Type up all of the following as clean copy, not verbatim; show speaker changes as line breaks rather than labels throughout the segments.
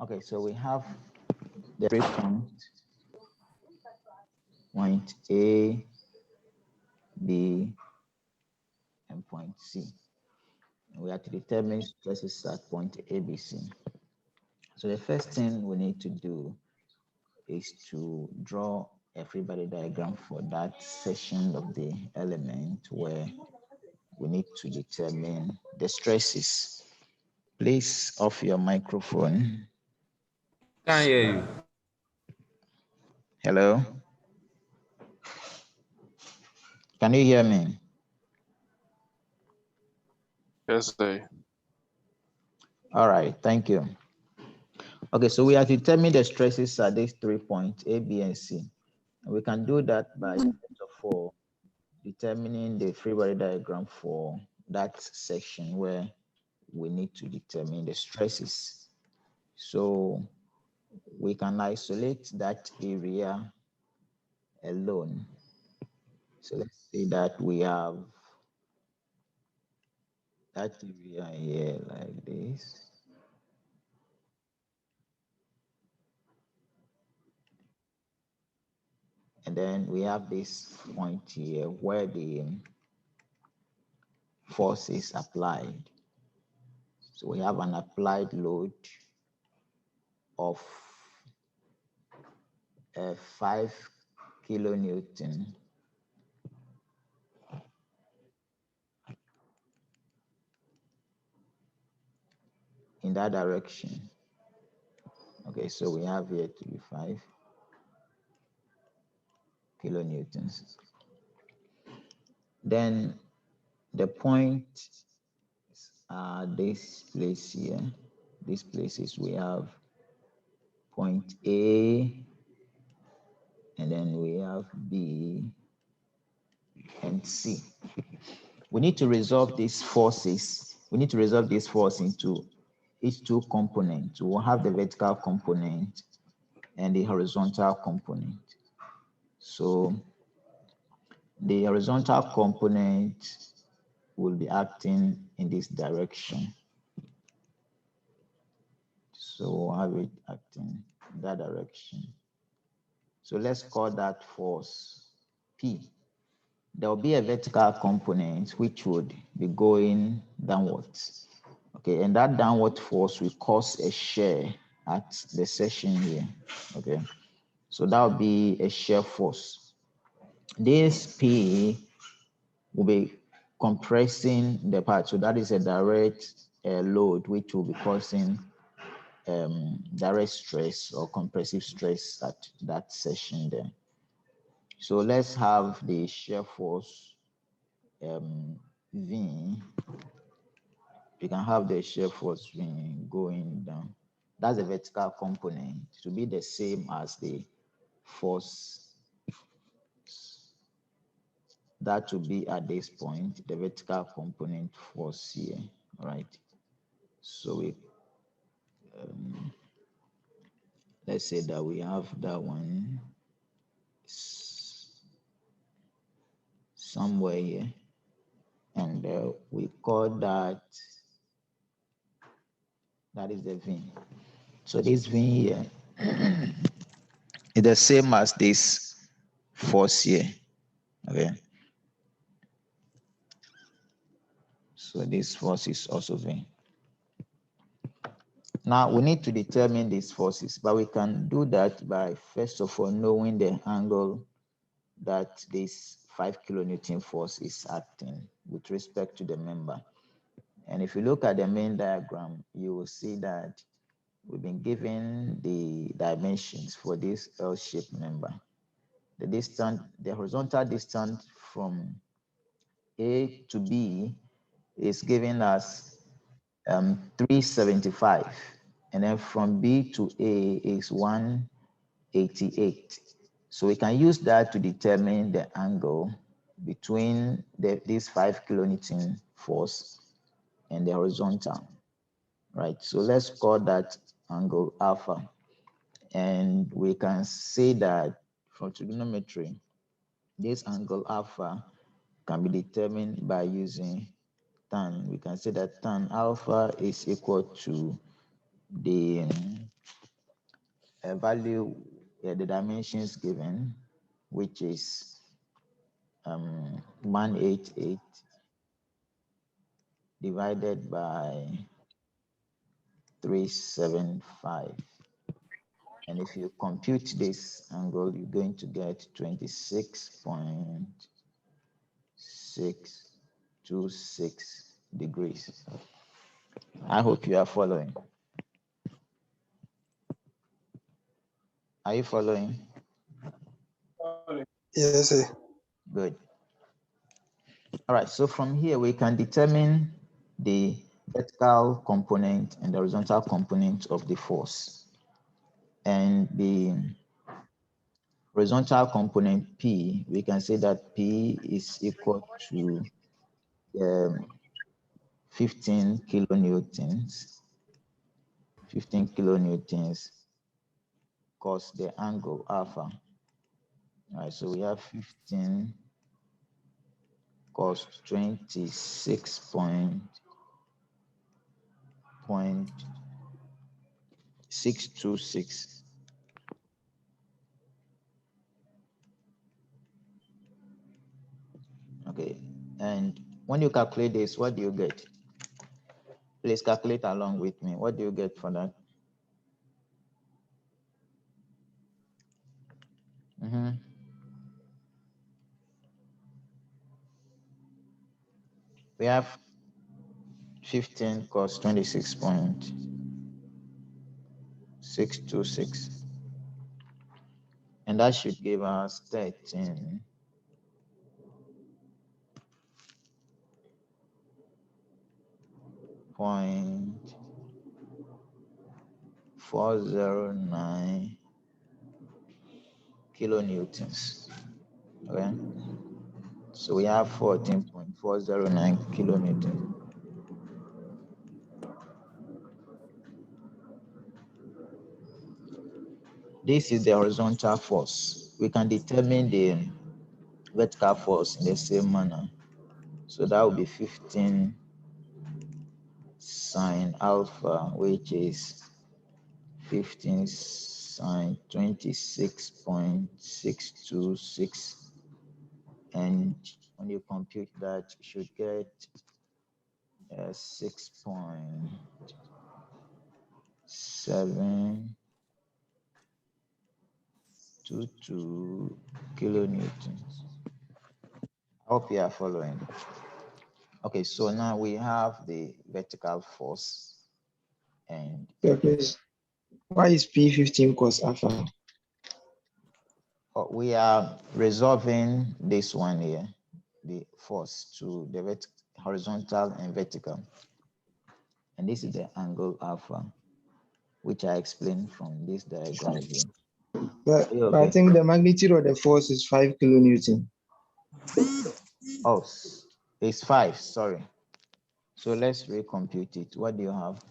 Okay, so we have the 3 points, point A, B, and point C. We have to determine stresses at point A, B, C. So the first thing we need to do is to draw a free body diagram for that section of the element where we need to determine the stresses. Please off your microphone.
Can't hear you.
Hello? Can you hear me?
Yes, sir.
All right, thank you. Okay, so we have to determine the stresses at these 3 points, A, B, and C. And we can do that by, first of all, determining the free body diagram for that section where we need to determine the stresses. So we can isolate that area alone. So let's say that we have that area here like this. And then we have this point here where the force is applied. So we have an applied load of 5 kilonewton in that direction. Okay, so we have here to be 5 kilonewtons. Then the point this place here, these places we have point A, and then we have B and C. We need to resolve these forces. We need to resolve this force into each 2 components. We'll have the vertical component and the horizontal component. So the horizontal component will be acting in this direction. So we'll have it acting in that direction. So let's call that force P. There will be a vertical component which would be going downwards. Okay, and that downward force will cause a shear at the section here. Okay, so that will be a shear force. This P will be compressing the part. So that is a direct load which will be causing direct stress or compressive stress at that section there. So let's have the shear force V. You can have the shear force V going down. That's a vertical component to be the same as the force that will be at this point, the vertical component force here. All right. So we let's say that we have that one somewhere here, and we call that is the V. So this V here is the same as this force here. Okay. So this force is also V. Now we need to determine these forces, but we can do that by first of all knowing the angle that this 5 kilonewton force is acting with respect to the member. And if you look at the main diagram, you will see that we've been given the dimensions for this L-shaped member. The horizontal distance from A to B is giving us 375, and then from B to A is 188. So we can use that to determine the angle between this 5 kilonewton force and the horizontal, right? So let's call that angle alpha. And we can say that from trigonometry, this angle alpha can be determined by using tan. We can say that tan alpha is equal to the value, the dimensions given, which is 188 divided by 375. And if you compute this angle, you're going to get 26.626 degrees. I hope you are following. Are you following?
Yes, sir.
Good. All right, so from here we can determine the vertical component and the horizontal component of the force. And the horizontal component P, we can say that P is equal to 15 kilonewtons. 15 kilonewtons cos the angle alpha. All right, so we have 15 cos 26.626. Okay, and when you calculate this, what do you get? Please calculate along with me. What do you get for that? We have 15 cos 26.626. And that should give us 13.409 kilonewtons. Okay, so we have 14.409 kilonewtons. This is the horizontal force. We can determine the vertical force in the same manner. So that would be 15 sine alpha, which is 15 sine 26.626. And when you compute that, you should get 6.722 kilonewtons. I hope you are following. Okay, so now we have the vertical force. And
Yeah, please. Why is P15 cos alpha?
we are resolving this one here, the force to the horizontal and vertical. And this is the angle alpha, which I explained from this diagram here.
But
Okay?
I think the magnitude of the force is 5 kilonewton.
Oh, it's 5, sorry. So let's recompute it. What do you have?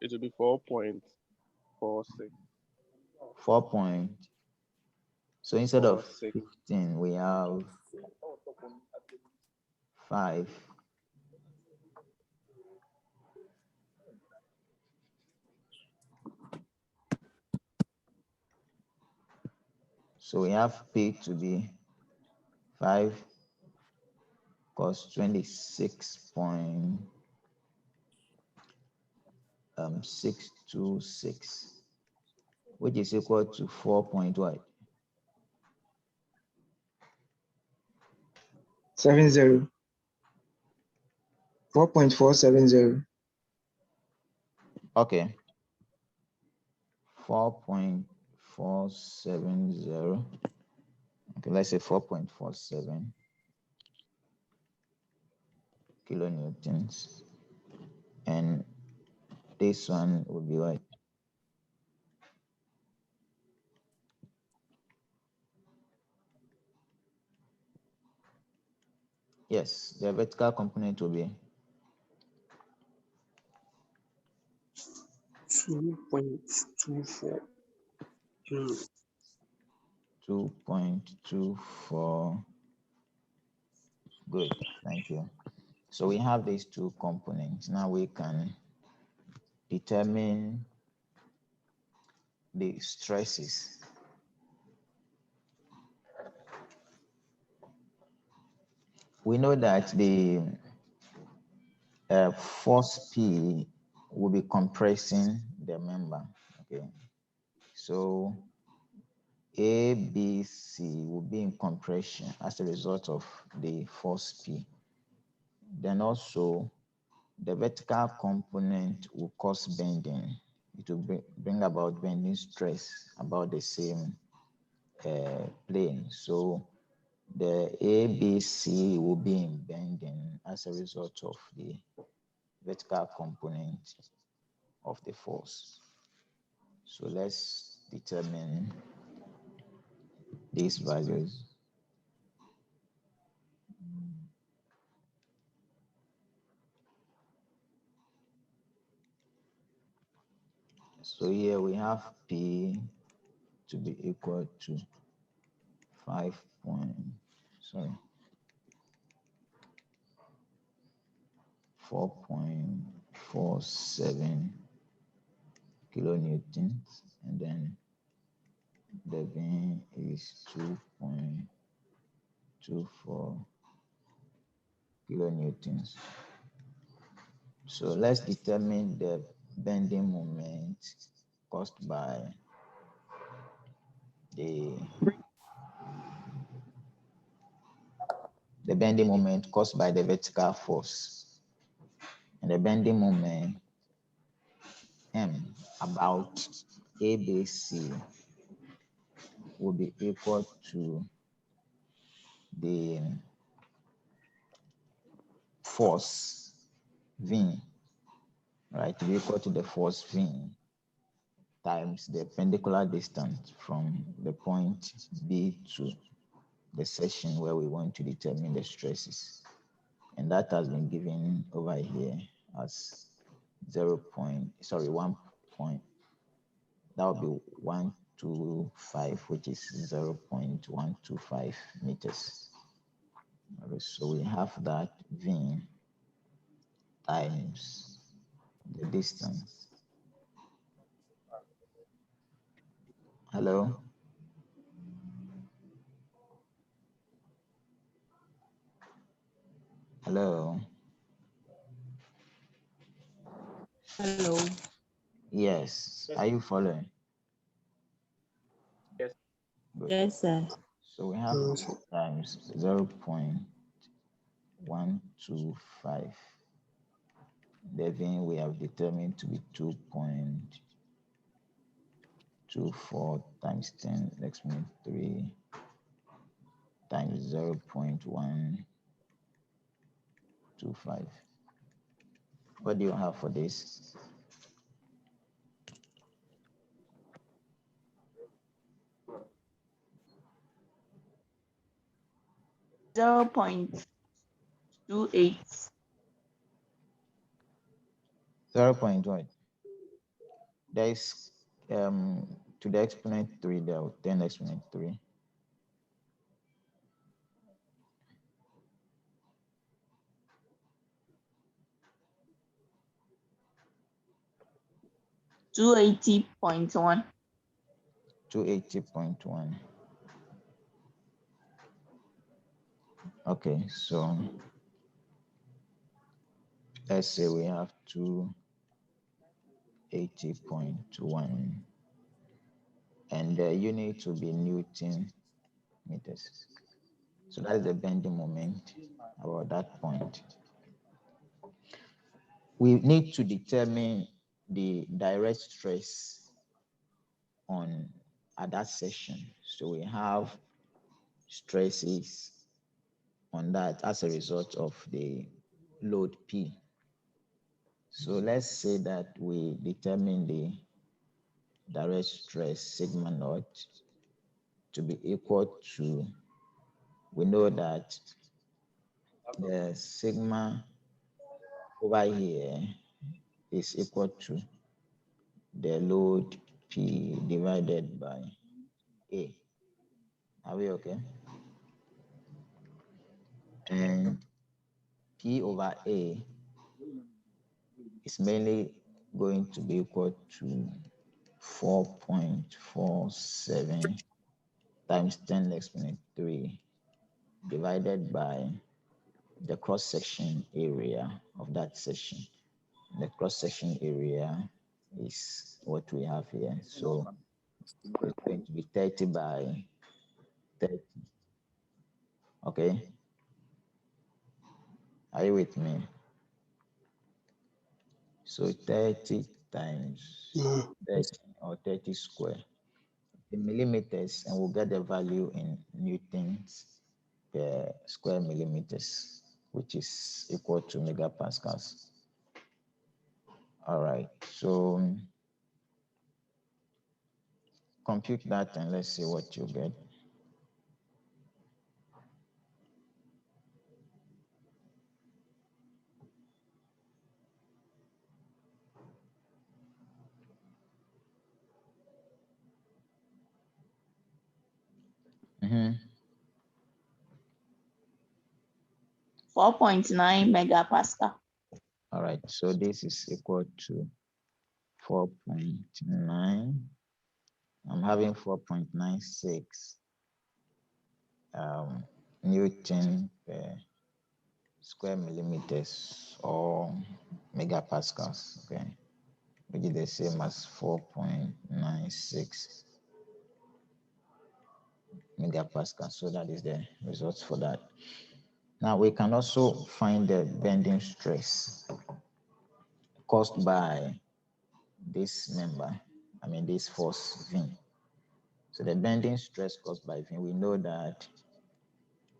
It will be 4.46.
4 point. So instead of
46.
15, we have 5. So we have P to be 5 cos 26.626, which is equal to 4 point what?
70. 4.470.
Okay. 4.470. Okay, let's say 4.47 kilonewtons. And this one would be what? Yes, the vertical component will be
2.24.
2.24. Good, thank you. So we have these two components. Now we can determine the stresses. We know that the force P will be compressing the member. Okay, so A, B, C will be in compression as a result of the force P. Then also the vertical component will cause bending. It will bring about bending stress about the same plane. So the ABC will be in bending as a result of the vertical component of the force. So let's determine these values. So here we have P to be equal to 4.47 kilonewtons, and then the V is 2.24 kilonewtons. So let's determine the bending moment caused by the bending moment caused by the vertical force, and the bending moment M about ABC will be equal to the force V, right? To be equal to the force V times the perpendicular distance from the point B to the section where we want to determine the stresses. And that has been given over here as 1 point. That would be 125, which is 0.125 meters. Okay, so we have that V times the distance. Hello? Hello?
Hello.
Yes. Are you following?
Yes.
Good.
Yes, sir.
So we have times 0.125. The V we have determined to be 2.24 times 10 next minute 3 times 0.125. What do you have for this?
Zero point 0.28.
0.1. There is to the exponent 3, there are 10 exponent 3.
$280.1.
280.1. Okay, so let's say we have 280.1, and the unit will be Newton meters. So that is the bending moment about that point. We need to determine the direct stress at that section. So we have stresses on that as a result of the load P. So let's say that we determine the direct stress sigma naught to be equal to, we know that the sigma over here is equal to the load P divided by A. Are we okay? And P over A is mainly going to be equal to 4.47 times 10 exponent 3 divided by the cross-section area of that section. The cross-section area is what we have here. So it's going to be 30 by 30. Okay. Are you with me? So 30 times 30 or 30 square in millimeters, and we'll get the value in newtons per square millimeters, which is equal to megapascals. All right, so compute that and let's see what you get. Mm-hmm.
4.9 megapascal.
All right, so this is equal to 4.9. I'm having 4.96 Newton per square millimeters or megapascals, okay, which is the same as 4.96 megapascals. So that is the results for that. Now we can also find the bending stress caused by this member, this force V. So the bending stress caused by V, we know that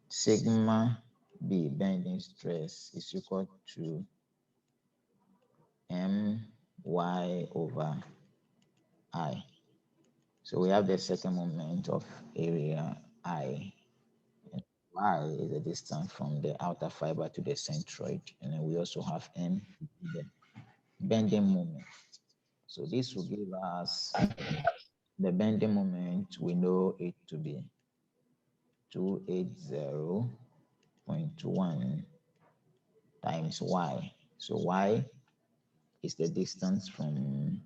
sigma B bending stress is equal to my over I. So we have the second moment of area I. And y is the distance from the outer fiber to the centroid. And then we also have m, the bending moment. So this will give us the bending moment. We know it to be 280.1 times y. So y is the distance from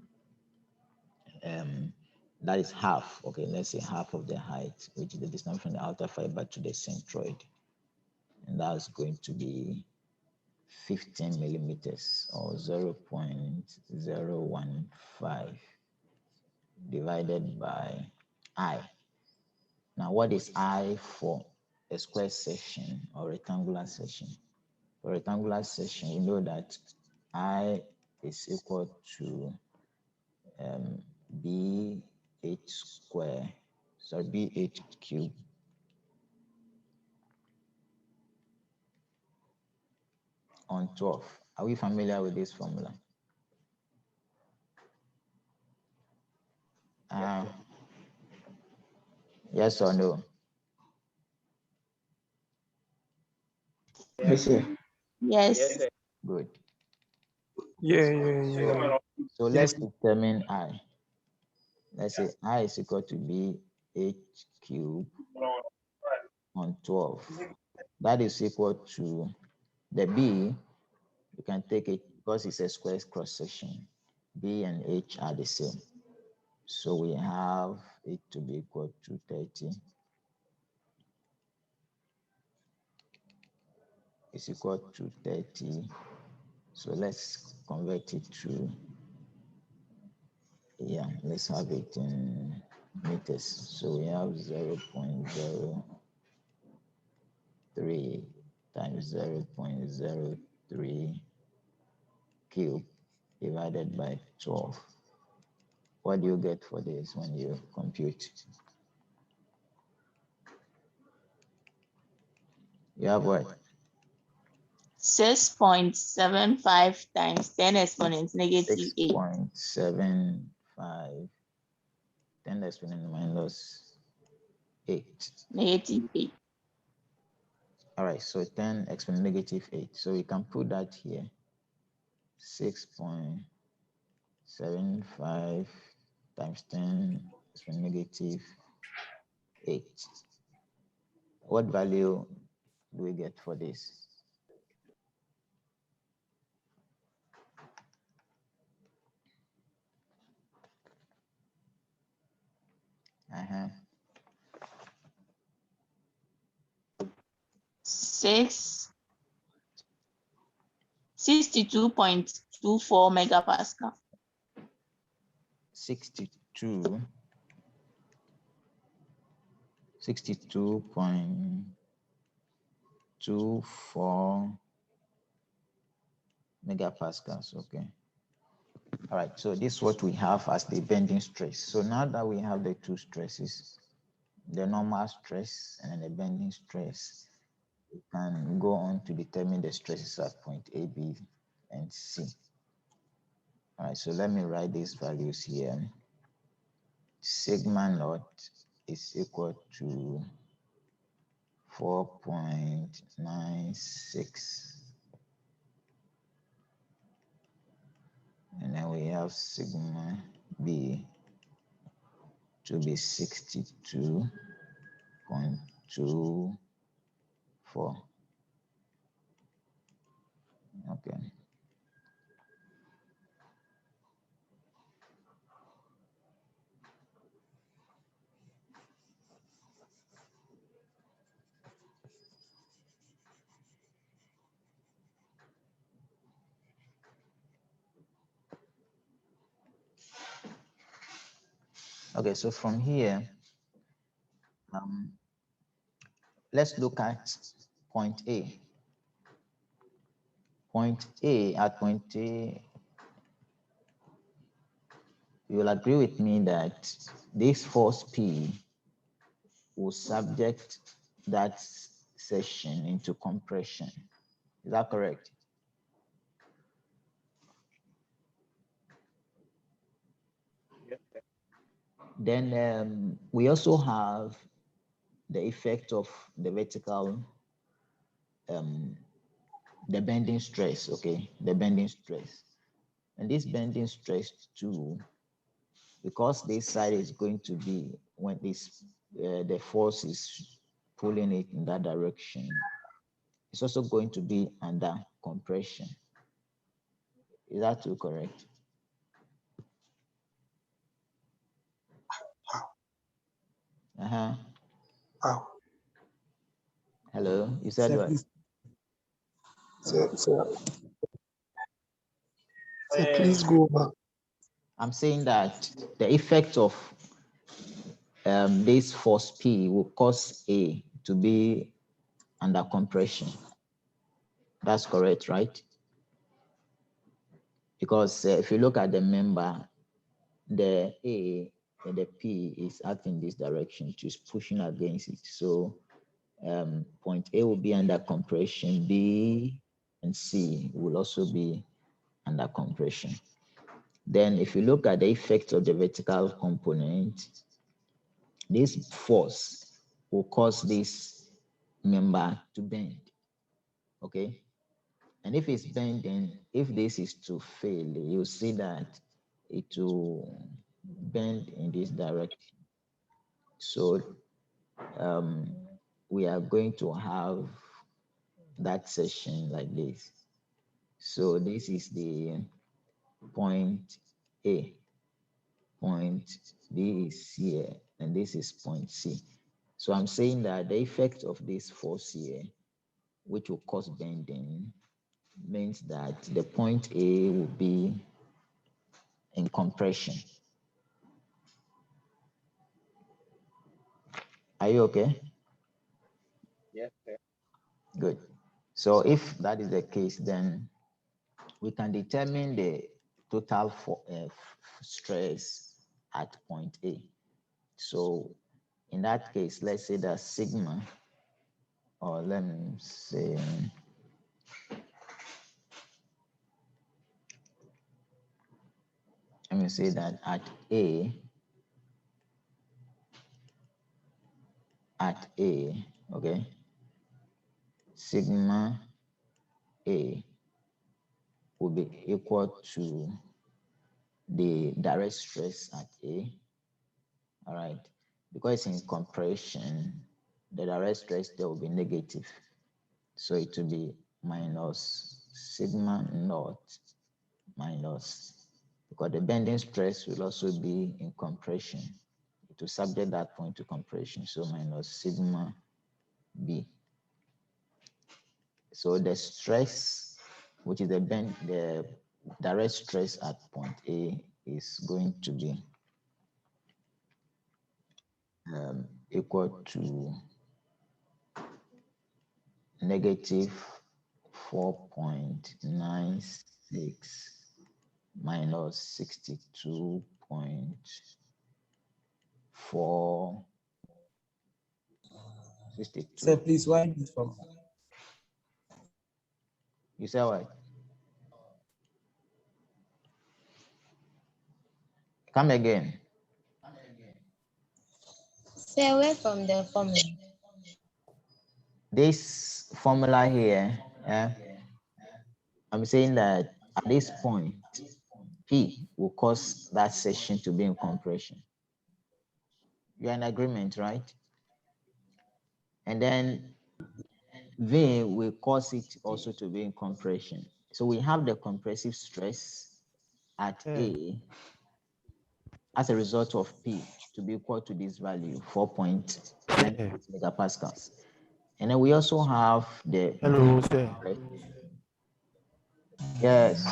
that is half, okay, let's say half of the height, which is the distance from the outer fiber to the centroid. And that's going to be 15 millimeters or 0.015 divided by I. Now, what is I for a square section or rectangular section? For rectangular section, we know that I is equal to BH square, so BH cube on 12. Are we familiar with this formula? Yes or no?
Yes, sir.
Yes.
Good.
Yeah.
So let's determine I. Let's say I is equal to BH cube on 12. That is equal to the B. You can take it because it's a square cross section. B and H are the same. So we have it to be equal to 30. It's equal to 30. So let's convert it to, let's have it in meters. So we have 0.03 times 0.03 cube divided by 12. What do you get for this when you compute? You have what?
6.75 times 10 exponent negative 8.
6.75 10 exponent minus 8.
Negative 8.
All right, so 10 exponent negative 8. So we can put that here. 6.75 times 10 exponent negative 8. What value do we get for this? Uh-huh.
62.24 megapascal.
62.24 megapascals. Okay. All right. So this is what we have as the bending stress. So now that we have the two stresses, the normal stress and the bending stress, we can go on to determine the stresses at point A, B, and C. All right. So let me write these values here. Sigma naught is equal to 4.96. And then we have sigma B to be 62.24. Okay. Okay, so from here, let's look at point A. At point A, you will agree with me that this force P will subject that section into compression. Is that correct?
Yes, sir.
Then we also have the effect of the vertical, the bending stress, okay? The bending stress. And this bending stress too, because this side is going to be, when this, the force is pulling it in that direction, it's also going to be under compression. Is that too correct? Uh-huh.
Wow.
Hello, you said what?
Please go back.
I'm saying that the effect of this force P will cause A to be under compression. That's correct, right? Because if you look at the member, the A and the P is acting this direction, which is pushing against it. So point A will be under compression, B and C will also be under compression. Then if you look at the effect of the vertical component, this force will cause this member to bend, okay? And if it's bending, if this is to fail, you see that it will bend in this direction. So we are going to have that section like this. So this is the point A, point B is here, and this is point C. So I'm saying that the effect of this force here, which will cause bending, means that the point A will be in compression. Are you okay?
Yes, sir.
Good. So if that is the case, then we can determine the total stress at point A. So in that case, let's say that sigma, or let me say, that at A, okay, sigma A will be equal to the direct stress at A, all right, because it's in compression, the direct stress there will be negative. So it will be minus sigma naught minus, because the bending stress will also be in compression. It will subject that point to compression. So minus sigma B. So the stress, which is the direct stress at point A, is going to be equal to negative 4.96 minus 62.4.
Sir, please, why this from?
You say what? Come again.
Stay away from the formula.
This formula here, I'm saying that at this point, P will cause that section to be in compression. You're in agreement, right? And then V will cause it also to be in compression. So we have the compressive stress at A as a result of P to be equal to this value, 4.9 megapascals. And then we also have the
Hello, sir.
Yes.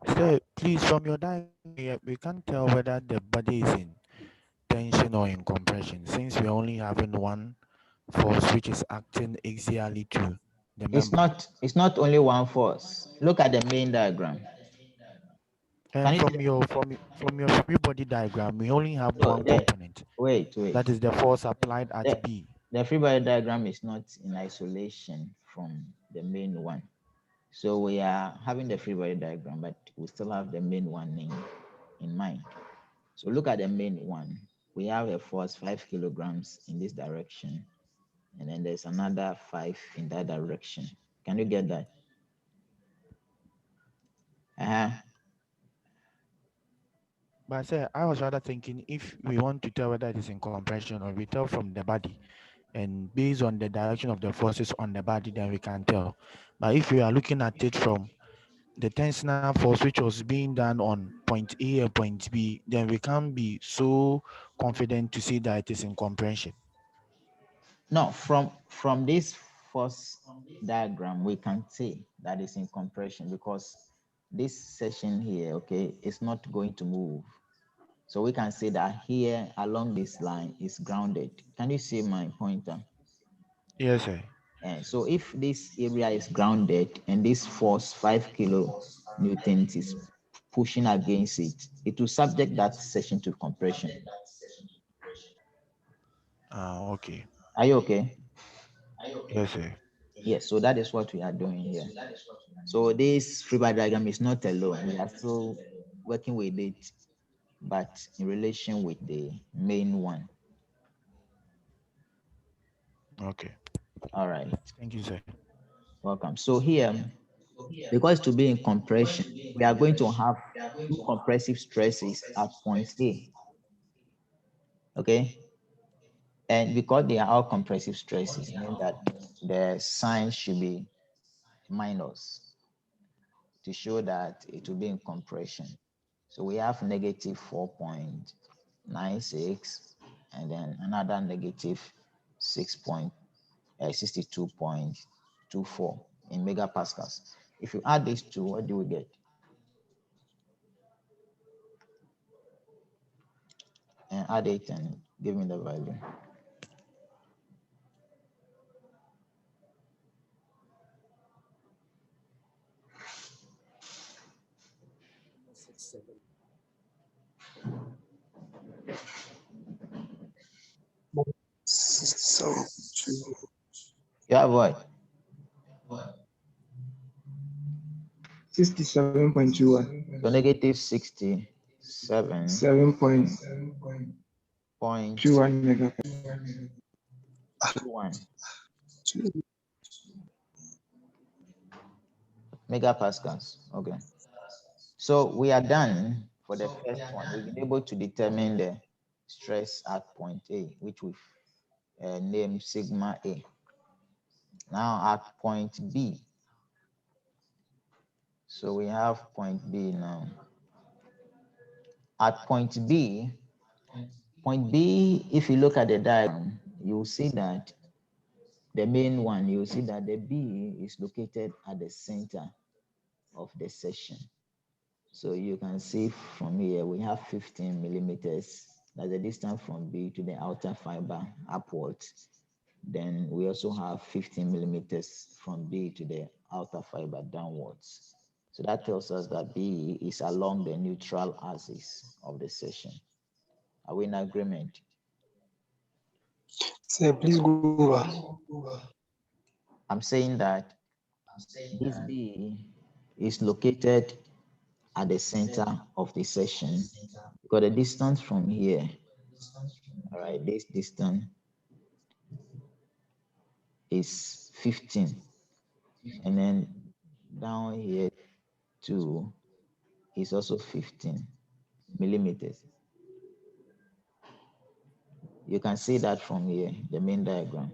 Sir, please, from your diagram, we can't tell whether the body is in tension or in compression, since we're only having one force which is acting axially to the member.
It's not only one force. Look at the main diagram.
And from your free body diagram, we only have one component.
Wait.
That is the force applied at B.
The free body diagram is not in isolation from the main one. So we are having the free body diagram, but we still have the main one in mind. So look at the main one. We have a force 5 kilograms in this direction, and then there's another 5 in that direction. Can you get that?
But sir, I was rather thinking if we want to tell whether it is in compression or we tell from the body, and based on the direction of the forces on the body, then we can tell. But if we are looking at it from the tensional force which was being done on point A and point B, then we can't be so confident to say that it is in compression.
No, from this force diagram, we can say that it's in compression because this section here, okay, is not going to move. So we can say that here along this line is grounded. Can you see my pointer?
Yes, sir.
And so if this area is grounded and this force 5 kilonewtons is pushing against it, it will subject that section to compression.
Okay.
Are you okay?
Yes, sir.
Yes, so that is what we are doing here. So this free body diagram is not alone. We are still working with it, but in relation with the main one.
Okay.
All right.
Thank you, sir.
Welcome. So here, because to be in compression, we are going to have two compressive stresses at point A. Okay. And because they are all compressive stresses, means that the sign should be minus to show that it will be in compression. So we have negative 4.96 and then another negative 62.24 in megapascals. If you add these two, what do we get? And add it and give me the value. You have what?
67.21.
So negative 67.
7.21 megapascals.
21 megapascals. Okay. So we are done for the first one. We've been able to determine the stress at point A, which we've named sigma A. Now at point B, so we have point B now. At point B, if you look at the diagram, you'll see that the main one, you'll see that the B is located at the center of the section. So you can see from here, we have 15 millimeters. That's the distance from B to the outer fiber upwards. Then we also have 15 millimeters from B to the outer fiber downwards. So that tells us that B is along the neutral axis of the section. Are we in agreement?
Sir, please go over.
I'm saying that this B is located at the center of the section because the distance from here, all right, this distance is 15, and then down here too is also 15 millimeters. You can see that from here, the main diagram.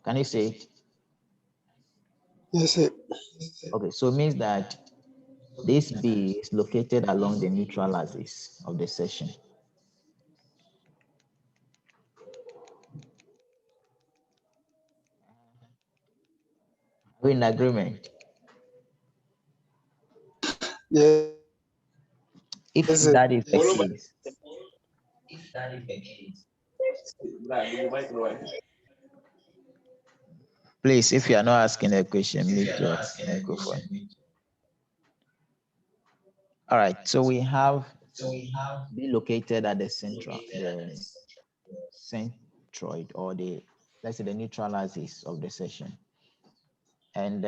Can you see it?
Yes, sir.
Okay, so it means that this B is located along the neutral axis of the section. Are we in agreement?
Yes,
If
sir.
that is the case, please, if you are not asking a question, mute your microphone. All right, so we have be located at the central, the centroid, or the, let's say, the neutral axis of the section. And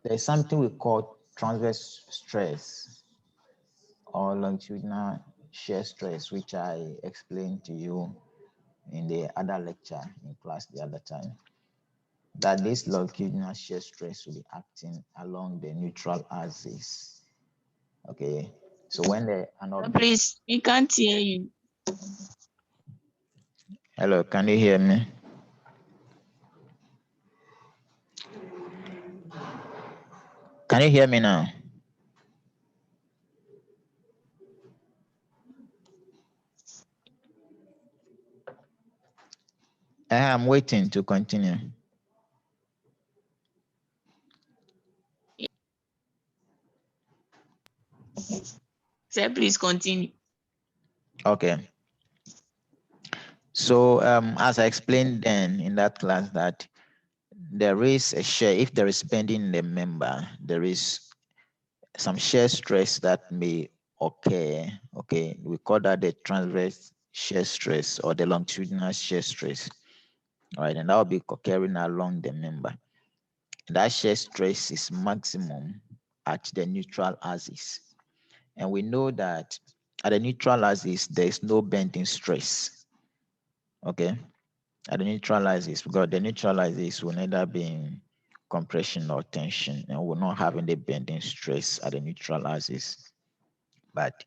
there's something we call transverse stress or longitudinal shear stress, which I explained to you in the other lecture in class the other time, that this longitudinal shear stress will be acting along the neutral axis. Okay, so when the
Please, we can't hear you.
Hello, can you hear me? Can you hear me now? I'm waiting to continue.
Sir, please continue.
Okay. So as I explained then in that class, that there is a shear, if there is bending in the member, there is some shear stress that may occur. Okay, we call that the transverse shear stress or the longitudinal shear stress. All right, and that will be occurring along the member. That shear stress is maximum at the neutral axis. And we know that at the neutral axis, there is no bending stress. Okay, at the neutral axis, because the neutral axis will neither be in compression or tension, and will not have any bending stress at the neutral axis. But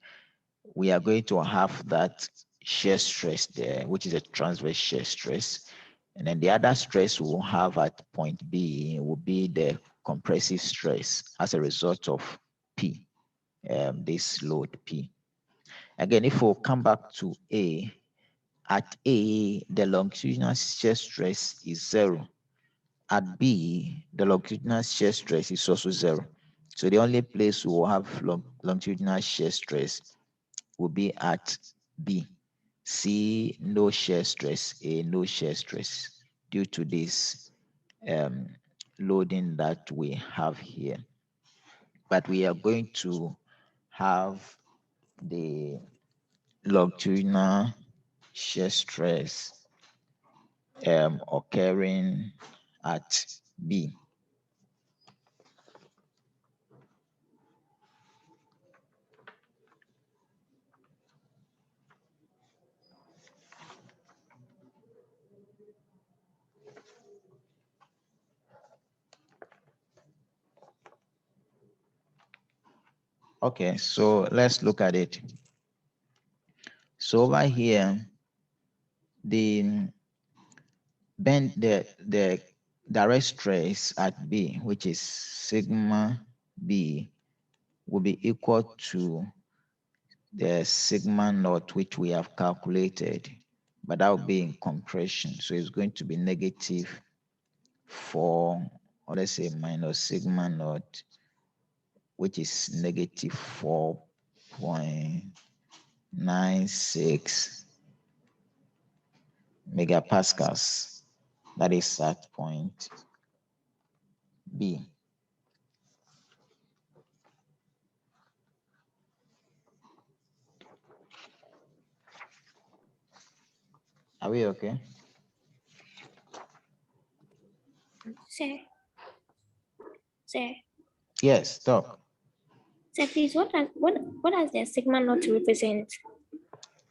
we are going to have that shear stress there, which is a transverse shear stress. And then the other stress we'll have at point B will be the compressive stress as a result of P, this load P. Again, if we'll come back to A, at A, the longitudinal shear stress is 0. At B, the longitudinal shear stress is also 0. So the only place we will have longitudinal shear stress will be at B. C, no shear stress. A, no shear stress due to this loading that we have here. But we are going to have the longitudinal shear stress occurring at B. Okay, so let's look at it. So over here, the direct stress at B, which is sigma B, will be equal to the sigma naught, which we have calculated, but that will be in compression. So it's going to be negative 4, or let's say minus sigma naught, which is negative 4.96 megapascals. That is at point B. Are we okay?
Sir. Sir.
Yes, talk.
Sir, please, what does the sigma naught represent?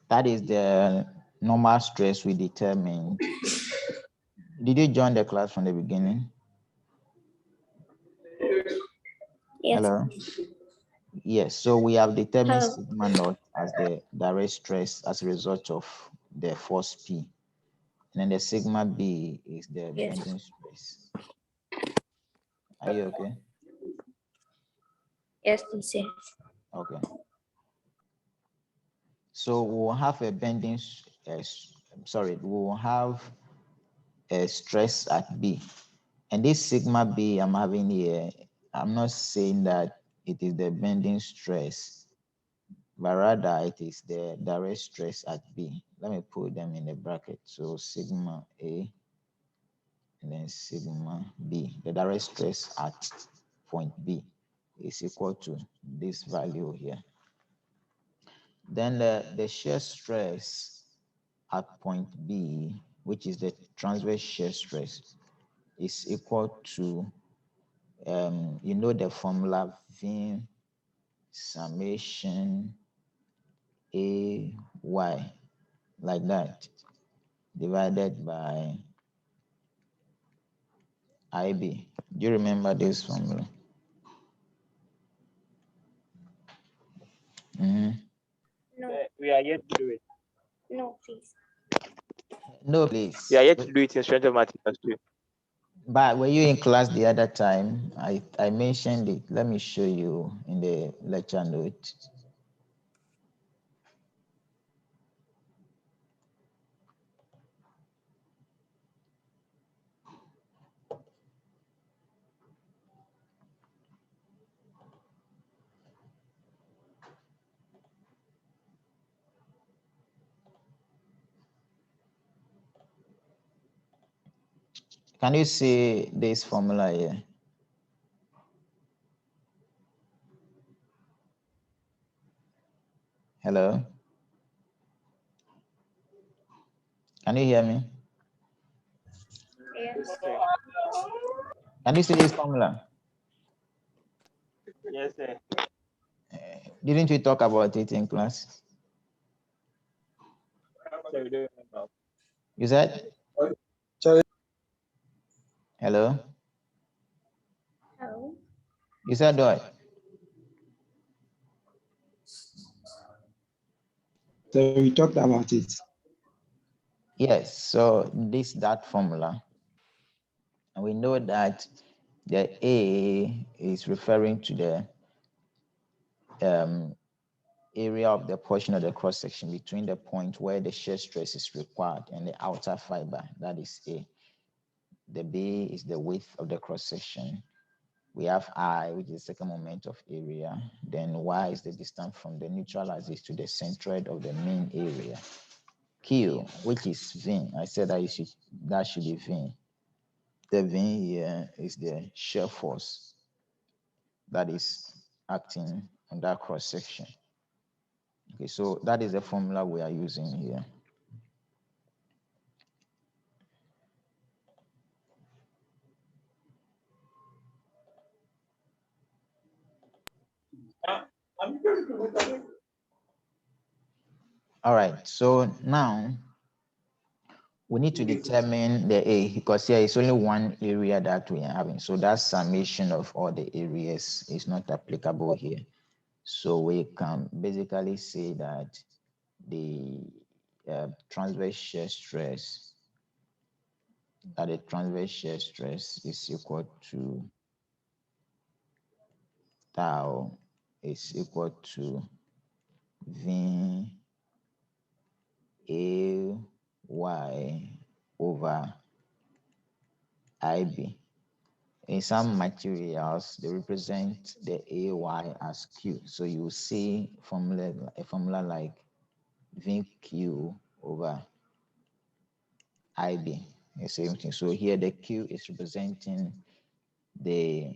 That is the normal stress we determined. Did you join the class from the beginning?
Yes.
Hello? Yes, so we have determined
Hello.
sigma naught as the direct stress as a result of the force P. And then the sigma B is the
Yes.
bending stress. Are you okay?
Yes, please, sir.
Okay. So we'll have a bending, we will have a stress at B. And this sigma B I'm having here, I'm not saying that it is the bending stress, but rather it is the direct stress at B. Let me put them in a bracket. So sigma A and then sigma B. The direct stress at point B is equal to this value here. Then the shear stress at point B, which is the transverse shear stress, is equal to, you know the formula V summation AY, like that, divided by IB. Do you remember this formula?
No,
We are yet to do it.
no, please.
No, please.
We are yet to do it in strength of materials too.
But were you in class the other time? I mentioned it. Let me show you in the lecture note. Can you see this formula here? Hello? Can you hear me?
Yes.
Okay.
Can you see this formula?
Yes, sir.
Didn't we talk about it in class?
So we don't remember.
You said? Hello?
Hello.
You said what?
So we talked about it.
Yes, so that formula. And we know that the A is referring to the area of the portion of the cross section between the point where the shear stress is required and the outer fiber, that is A. The B is the width of the cross section. We have I, which is the second moment of area. Then Y is the distance from the neutral axis to the centroid of the main area. Q, which is V. I said that should be V. The V here is the shear force that is acting on that cross section. Okay, so that is the formula we are using here. All right, so now we need to determine the A, because here it's only one area that we are having. So that summation of all the areas is not applicable here. So we can basically say that the transverse shear stress, that the transverse shear stress is equal to tau is equal to V A Y over IB. In some materials, they represent the AY as Q. So you see a formula like VQ over IB, the same thing. So here the Q is representing the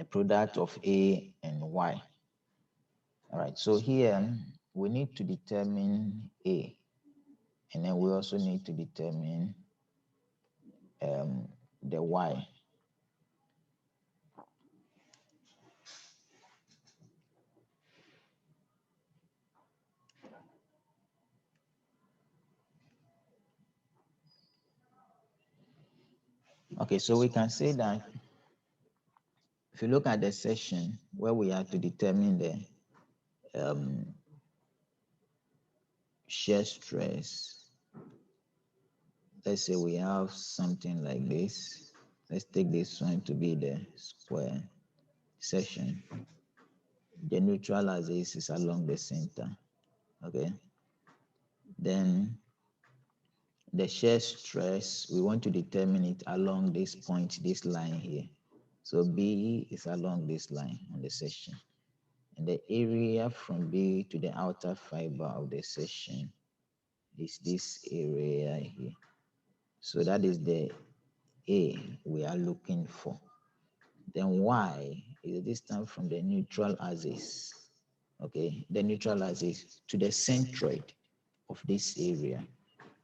product of A and Y. All right, so here we need to determine A, and then we also need to determine the Y. Okay, so we can say that if you look at the section where we have to determine the shear stress, let's say we have something like this. Let's take this one to be the square section. The neutral axis is along the center. Okay. Then the shear stress, we want to determine it along this point, this line here. So B is along this line on the section. And the area from B to the outer fiber of the section is this area here. So that is the A we are looking for. Then Y is the distance from the neutral axis, okay, the neutral axis to the centroid of this area.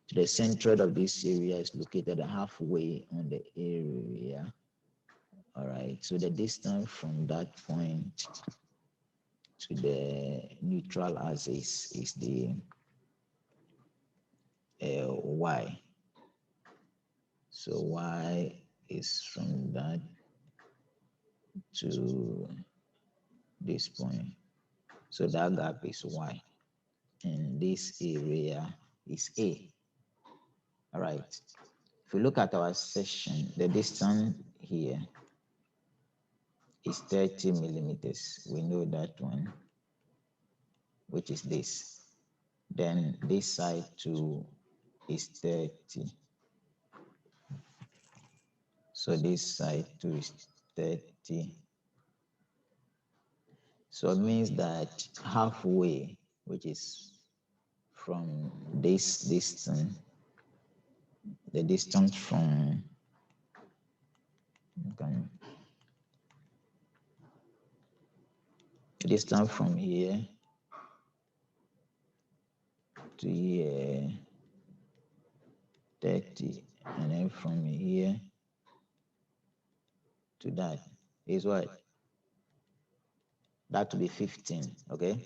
To the centroid of this area is located halfway on the area. All right, so the distance from that point to the neutral axis is the Y. So Y is from that to this point. So that gap is Y. And this area is A. All right. If we look at our section, the distance here is 30 millimeters. We know that one, which is this. Then this side too is 30. So this side too is 30. So it means that halfway, which is from this distance, the distance from the distance from here to here, 30, and then from here to that is what? That will be 15, okay?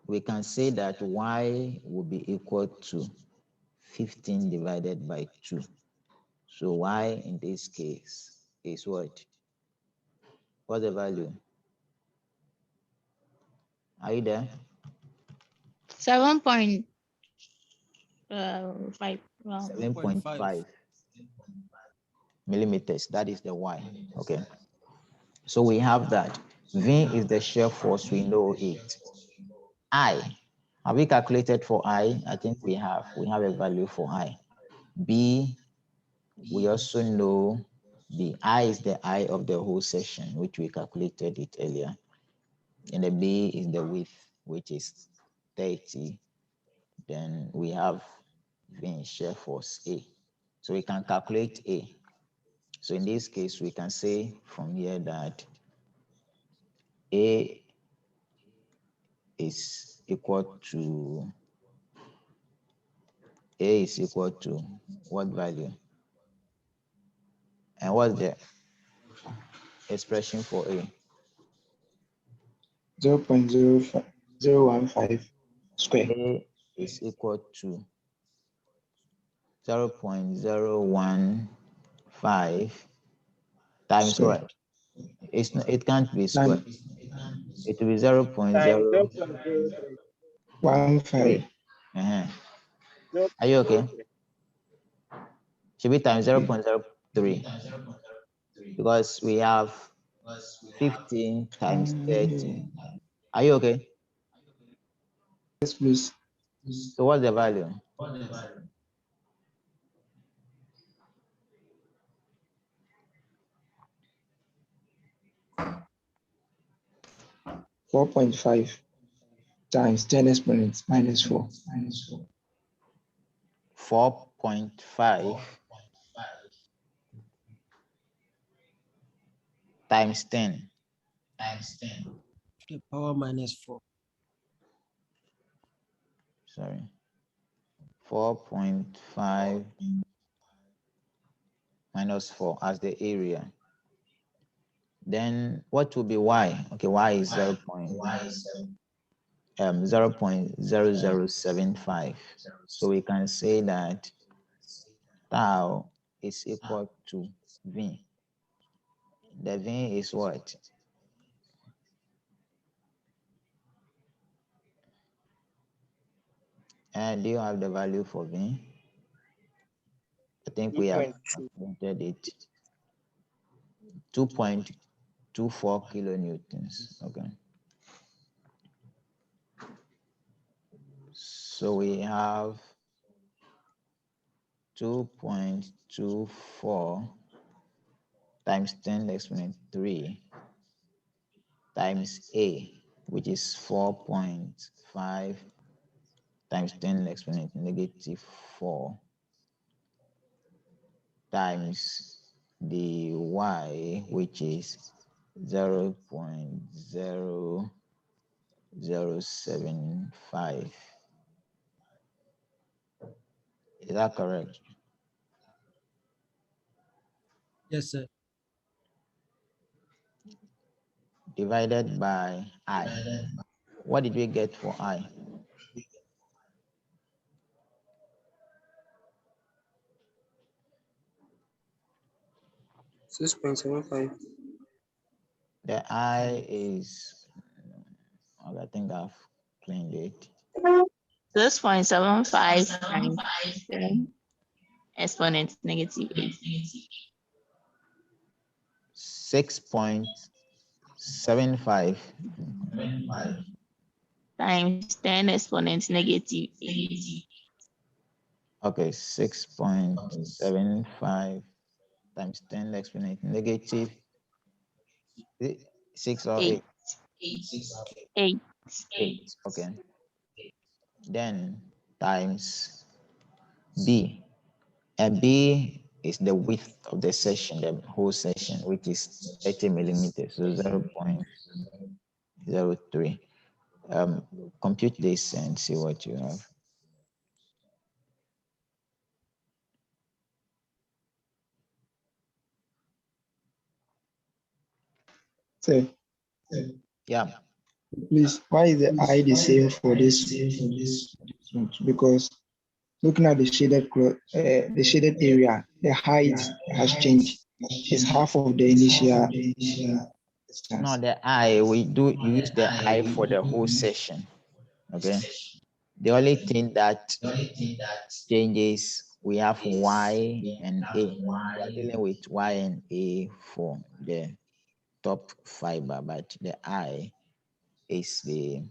We can say that Y will be equal to 15 divided by 2. So Y in this case is what? What's the value? Are you there?
7.5.
7.5 millimeters. That is the Y. Okay. So we have that. V is the shear force. We know it. I. Have we calculated for I? I think we have. We have a value for I. B. We also know the I is the I of the whole section, which we calculated it earlier. And the B is the width, which is 30. Then we have V in shear force A. So we can calculate A. So in this case, we can say from here that A is equal to what value? And what's the expression for A?
0.015 square.
A is equal to 0.015 times
Square.
what? It can't be square.
Times
It will be 0.0.
Times 0.03.
15.
Uh-huh.
No,
Are you okay?
okay.
Should be times 0.03 because we have 15 times 30. Are you okay?
Yes, please.
So what's the value?
4.5 times 10 exponents minus 4.
4.5 times 10.
The power minus 4.
Sorry. 4.5 minus 4 as the area. Then what will be y? Okay, y is 0.0075. So we can say that tau is equal to v. The v is what? And do you have the value for v? I think we have
2.2.
entered it. 2.24 kilonewtons. Okay. So we have 2.24 times 10 exponent 3 times a, which is 4.5 times 10 exponent negative 4 times the y, which is 0.0075. Is that correct?
Yes, sir.
Divided by I. What did we get for I?
6.75.
The I is, I think I've cleaned it.
6.75 times 10 exponent negative 8
6.75.
times 10 exponent negative 8.
Okay, 6.75 times 10 exponent negative 6 or 8?
8.
8. Okay. Then times B. And B is the width of the section, the whole section, which is 30 millimeters, so 0.03. Compute this and see what you have.
So,
Yeah.
please, why is the I the same for this? Because looking at the shaded area, the height has changed. It's half of the initial distance.
No, the I, we use the I for the whole session. Okay. The only thing that changes, we have Y and A. We're dealing with Y and A for the top fiber, but the I is the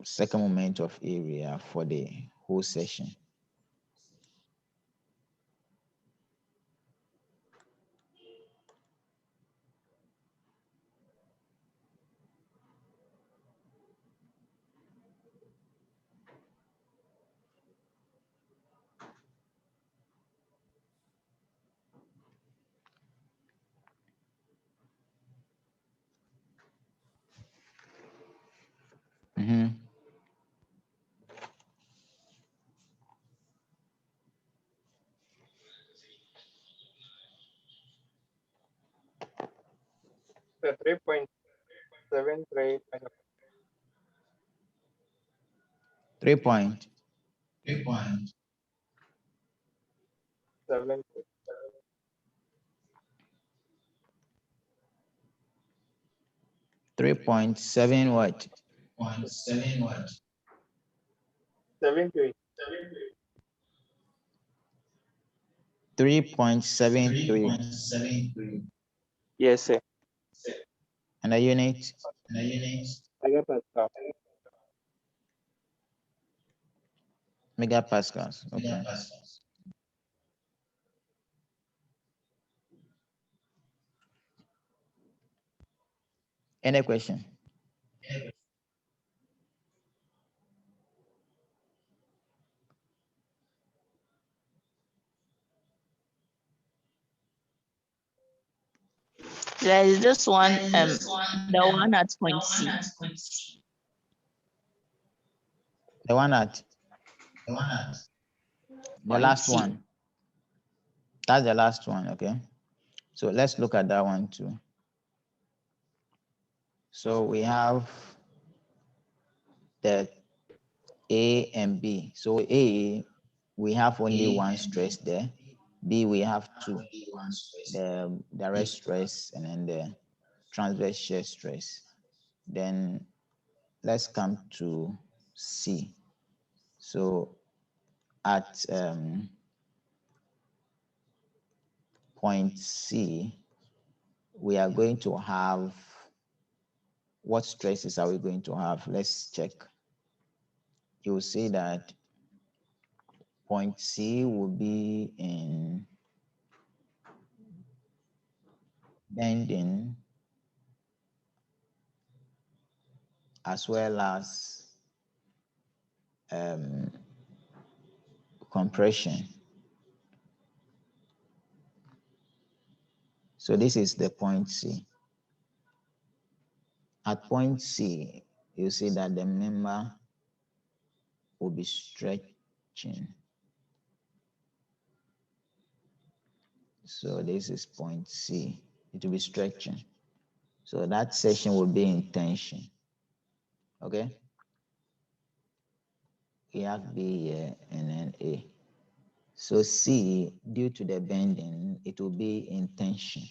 second moment of area for the whole session. Mm-hmm.
So 3.73
3 point.
7.
3.7 what?
73.
3.73.
Yes, sir.
And a unit?
Megapascal.
Megapascals. Okay. Any question?
There is this one, the one at point C.
The one at the
Point
last
C.
one. That's the last one, okay? So let's look at that one too. So we have the A and B. So A, we have only one stress there. B, we have two. The direct stress and then the transverse shear stress. Then let's come to C. So at point C, we are going to have, what stresses are we going to have? Let's check. You'll see that point C will be in bending as well as compression. So this is the point C. At point C, you see that the member will be stretching. So this is point C. It will be stretching. So that section will be in tension. Okay? We have B here and then A. So C, due to the bending, it will be in tension.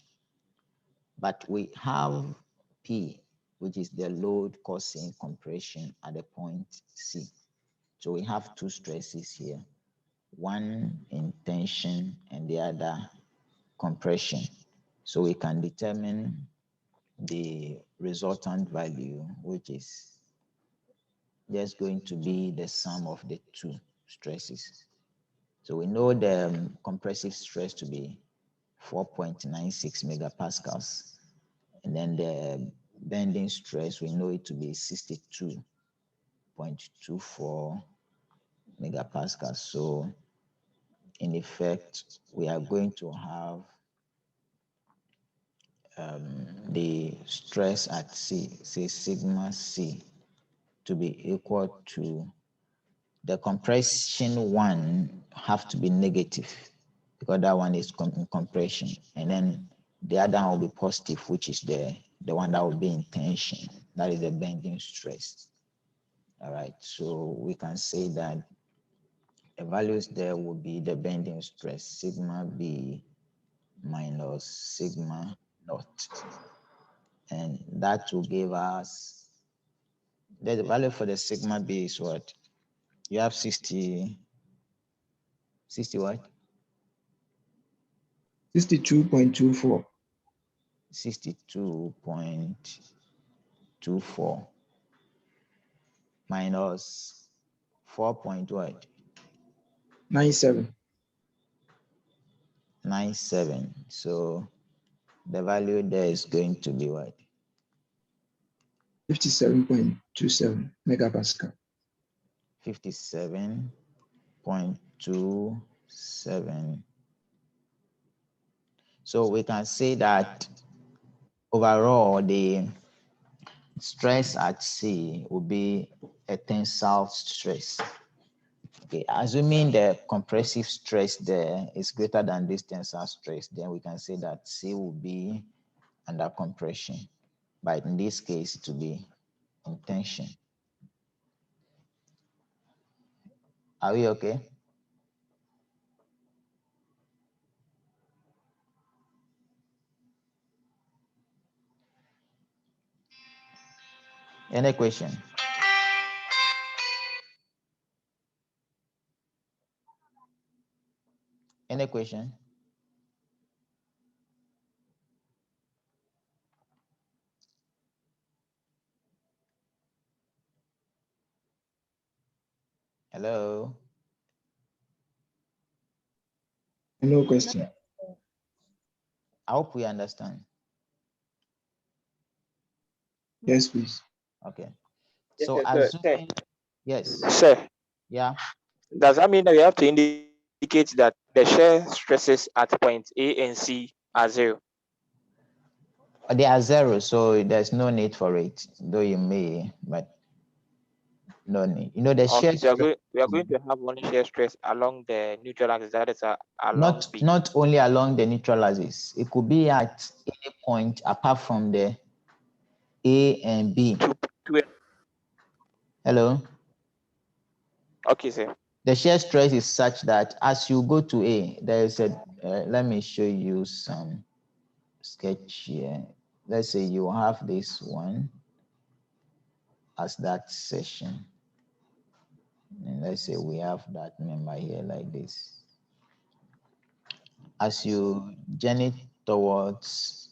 But we have P, which is the load causing compression at the point C. So we have two stresses here, one in tension and the other compression. So we can determine the resultant value, which is just going to be the sum of the two stresses. So we know the compressive stress to be 4.96 megapascals. And then the bending stress, we know it to be 62.24 megapascals. So in effect, we are going to have the stress at C, say sigma C, to be equal to the compression one have to be negative because that one is in compression, and then the other one will be positive, which is the one that will be in tension. That is the bending stress. All right, so we can say that the values there will be the bending stress, sigma B minus sigma naught. And that will give us, the value for the sigma B is what? You have 60 what?
62.24.
62.24 minus 4 point what?
97.
97. So the value there is going to be what?
57.27 megapascal.
57.27. So we can say that overall the stress at C will be a tensile stress. Okay, assuming the compressive stress there is greater than this tensile stress, then we can say that C will be under compression. But in this case, it will be in tension. Are we okay? Any question? Any question? Hello?
No question.
I hope we understand.
Yes, please.
Okay.
Yes,
So
sir.
assuming, yes,
Sir,
yeah.
does that mean that we have to indicate that the shear stresses at point A and C are zero?
They are zero, so there's no need for it, though you may, but no need. You know, the shear
Okay, so
stress,
we are going to have one shear stress along the neutral axis, that is along B.
not only along the neutral axis, it could be at any point apart from the A and B. Hello?
Okay, sir.
The shear stress is such that as you go to A, there is a, let me show you some sketch here. Let's say you have this one as that section. And let's say we have that member here like this. As you journey towards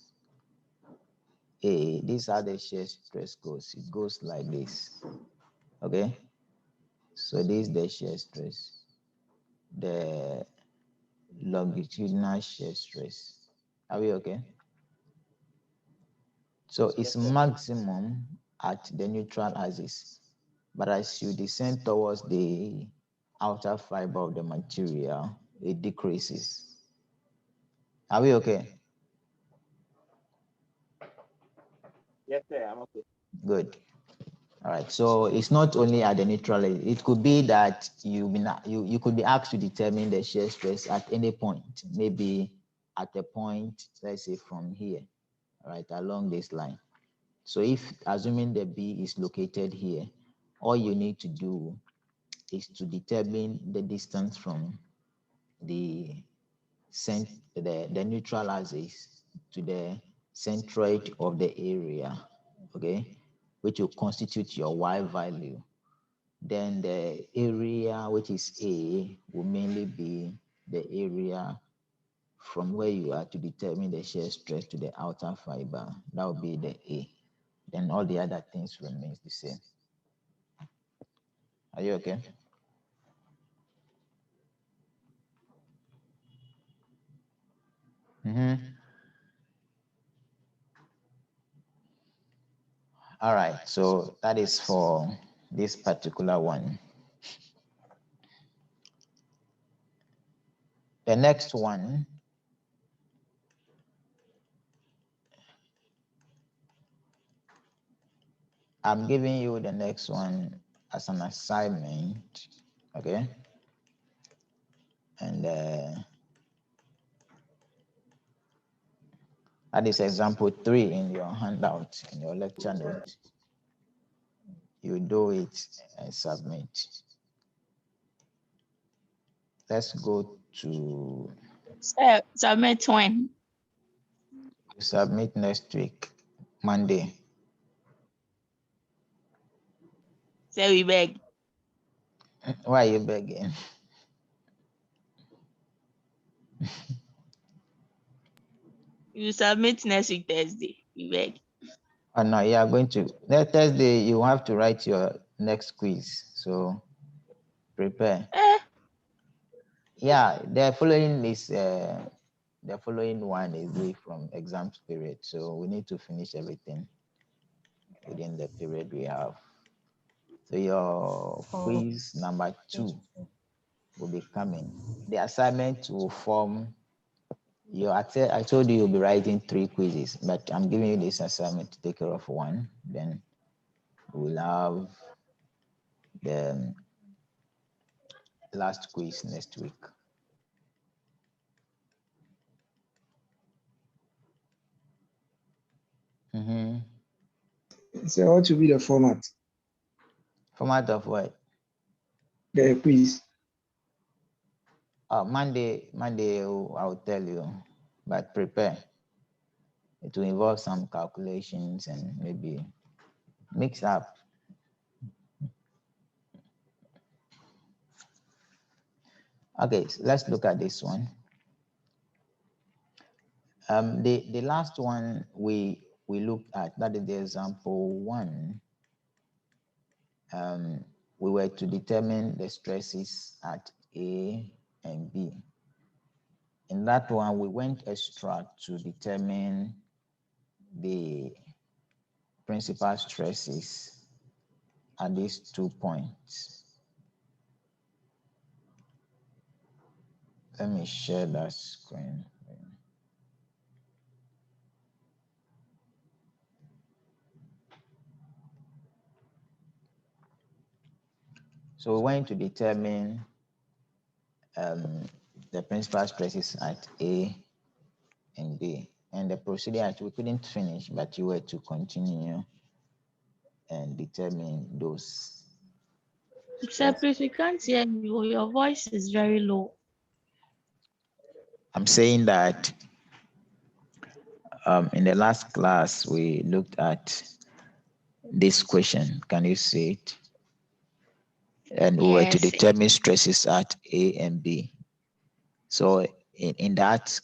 A, this is how the shear stress goes. It goes like this. Okay? So this is the shear stress. The longitudinal shear stress. Are we okay? So it's maximum at the neutral axis. But as you descend towards the outer fiber of the material, it decreases. Are we okay?
Yes, sir, I'm okay.
Good. All right. So it's not only at the neutral. It could be that you could be asked to determine the shear stress at any point. Maybe at a point, let's say from here, right along this line. So if assuming the B is located here, all you need to do is to determine the distance from the neutral axis to the centroid of the area, okay, which will constitute your Y value. Then the area, which is A, will mainly be the area from where you are to determine the shear stress to the outer fiber. That will be the A. Then all the other things remains the same. Are you okay? All right, so that is for this particular one. The next one, I'm giving you the next one as an assignment, okay? And that is example 3 in your handout, in your lecture note. You do it and submit. Let's go to
Submit when?
submit next week, Monday.
Say we beg.
Why are you begging?
You submit next week Thursday. We beg.
Oh no, you are going to next Thursday. You have to write your next quiz, so prepare. Yeah, the following one is way from exams period, so we need to finish everything within the period we have. So your quiz number 2 will be coming. The assignment will form your. I told you you'll be writing 3 quizzes, but I'm giving you this assignment to take care of one. Then we'll have the last quiz next week.
So what will be the format?
Format of what?
The quiz.
Monday, I'll tell you, but prepare. It will involve some calculations and maybe mix up. Okay, so let's look at this one. The last one we looked at, that is the example 1. We were to determine the stresses at A and B. In that one, we went extra to determine the principal stresses at these 2 points. Let me share that screen. So we're going to determine the principal stresses at A and B. And the procedure, we couldn't finish, but you were to continue and determine those.
Sir, please, we can't hear you. Your voice is very low.
I'm saying that in the last class, we looked at this question. Can you see it? And we were to
Yes.
determine stresses at A and B. So in that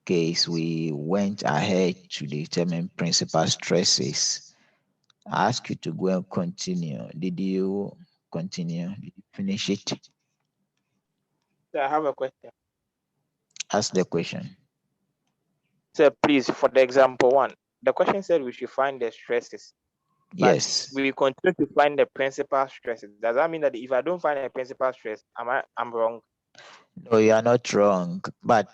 case, we went ahead to determine principal stresses. I ask you to go and continue. Did you continue? Did you finish it?
So I have a question.
Ask the question.
So please, for the example 1, the question said we should find the stresses.
Yes.
We continue to find the principal stresses. Does that mean that if I don't find a principal stress, I'm wrong?
No, you are not wrong. But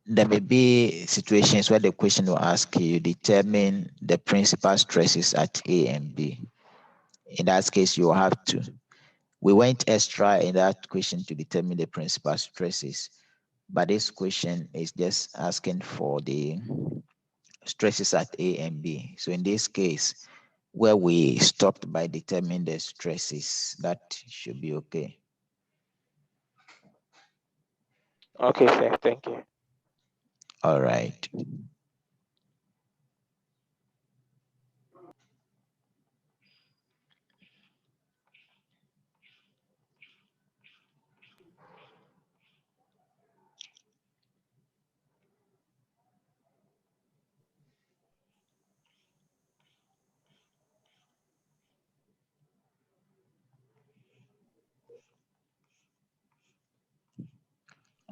there may be situations where the question will ask you determine the principal stresses at A and B. In that case, you will have to. We went extra in that question to determine the principal stresses, but this question is just asking for the stresses at A and B. So in this case, where we stopped by determining the stresses, that should be okay.
Okay, sir. Thank you.
All right.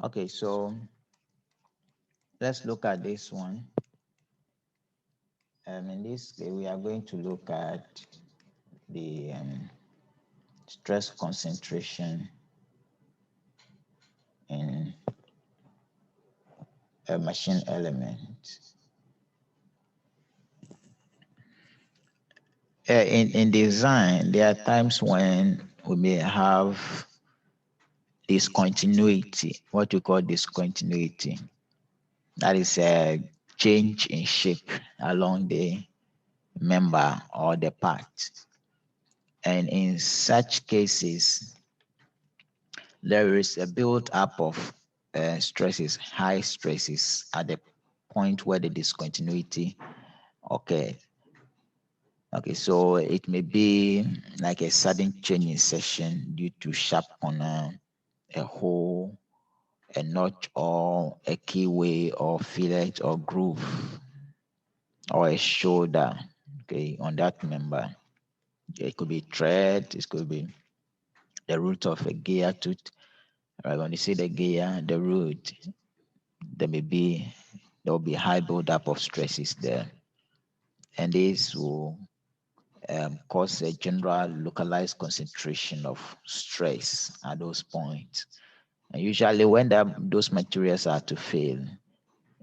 Okay, so let's look at this one. In this case, we are going to look at the stress concentration in a machine element. In design, there are times when we may have discontinuity, what we call discontinuity. That is a change in shape along the member or the part. And in such cases, there is a build-up of stresses, high stresses at the point where the discontinuity occurs. Okay, so it may be like a sudden change in section due to sharp corner, a hole, a notch, or a keyway, or fillet, or groove, or a shoulder, okay, on that member. It could be thread, it could be the root of a gear tooth. Right, when you see the gear, the root, there will be high buildup of stresses there. And this will cause a general localized concentration of stress at those points. And usually when those materials are to fail,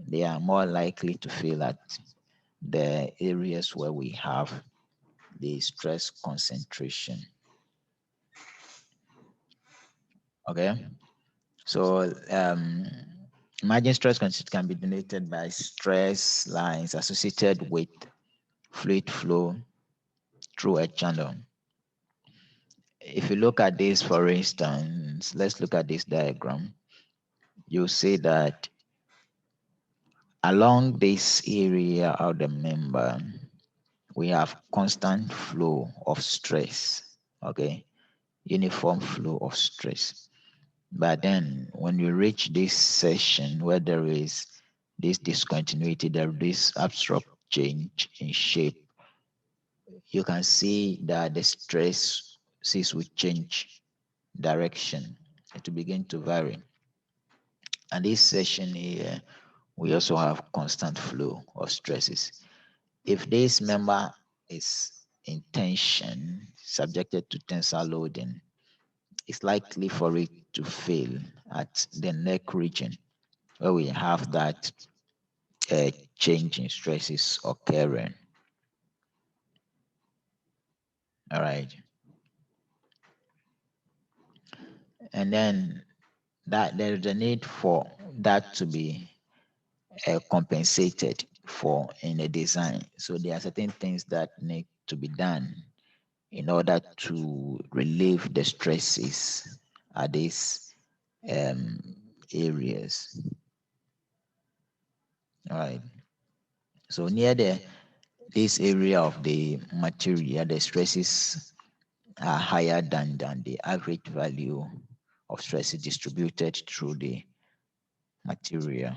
they are more likely to fail at the areas where we have the stress concentration. Okay, so imagine stress concentration can be denoted by stress lines associated with fluid flow through a channel. If you look at this, for instance, let's look at this diagram. You'll see that along this area of the member, we have constant flow of stress, okay? Uniform flow of stress. But then when you reach this section where there is this discontinuity, this abrupt change in shape, you can see that the stresses will change direction and to begin to vary. And this section here, we also have constant flow of stresses. If this member is in tension, subjected to tensile loading, it's likely for it to fail at the neck region, where we have that change in stresses occurring. All right. And then that there is a need for that to be compensated for in a design. So there are certain things that need to be done in order to relieve the stresses at these areas. All right. So near this area of the material, the stresses are higher than the average value of stresses distributed through the material.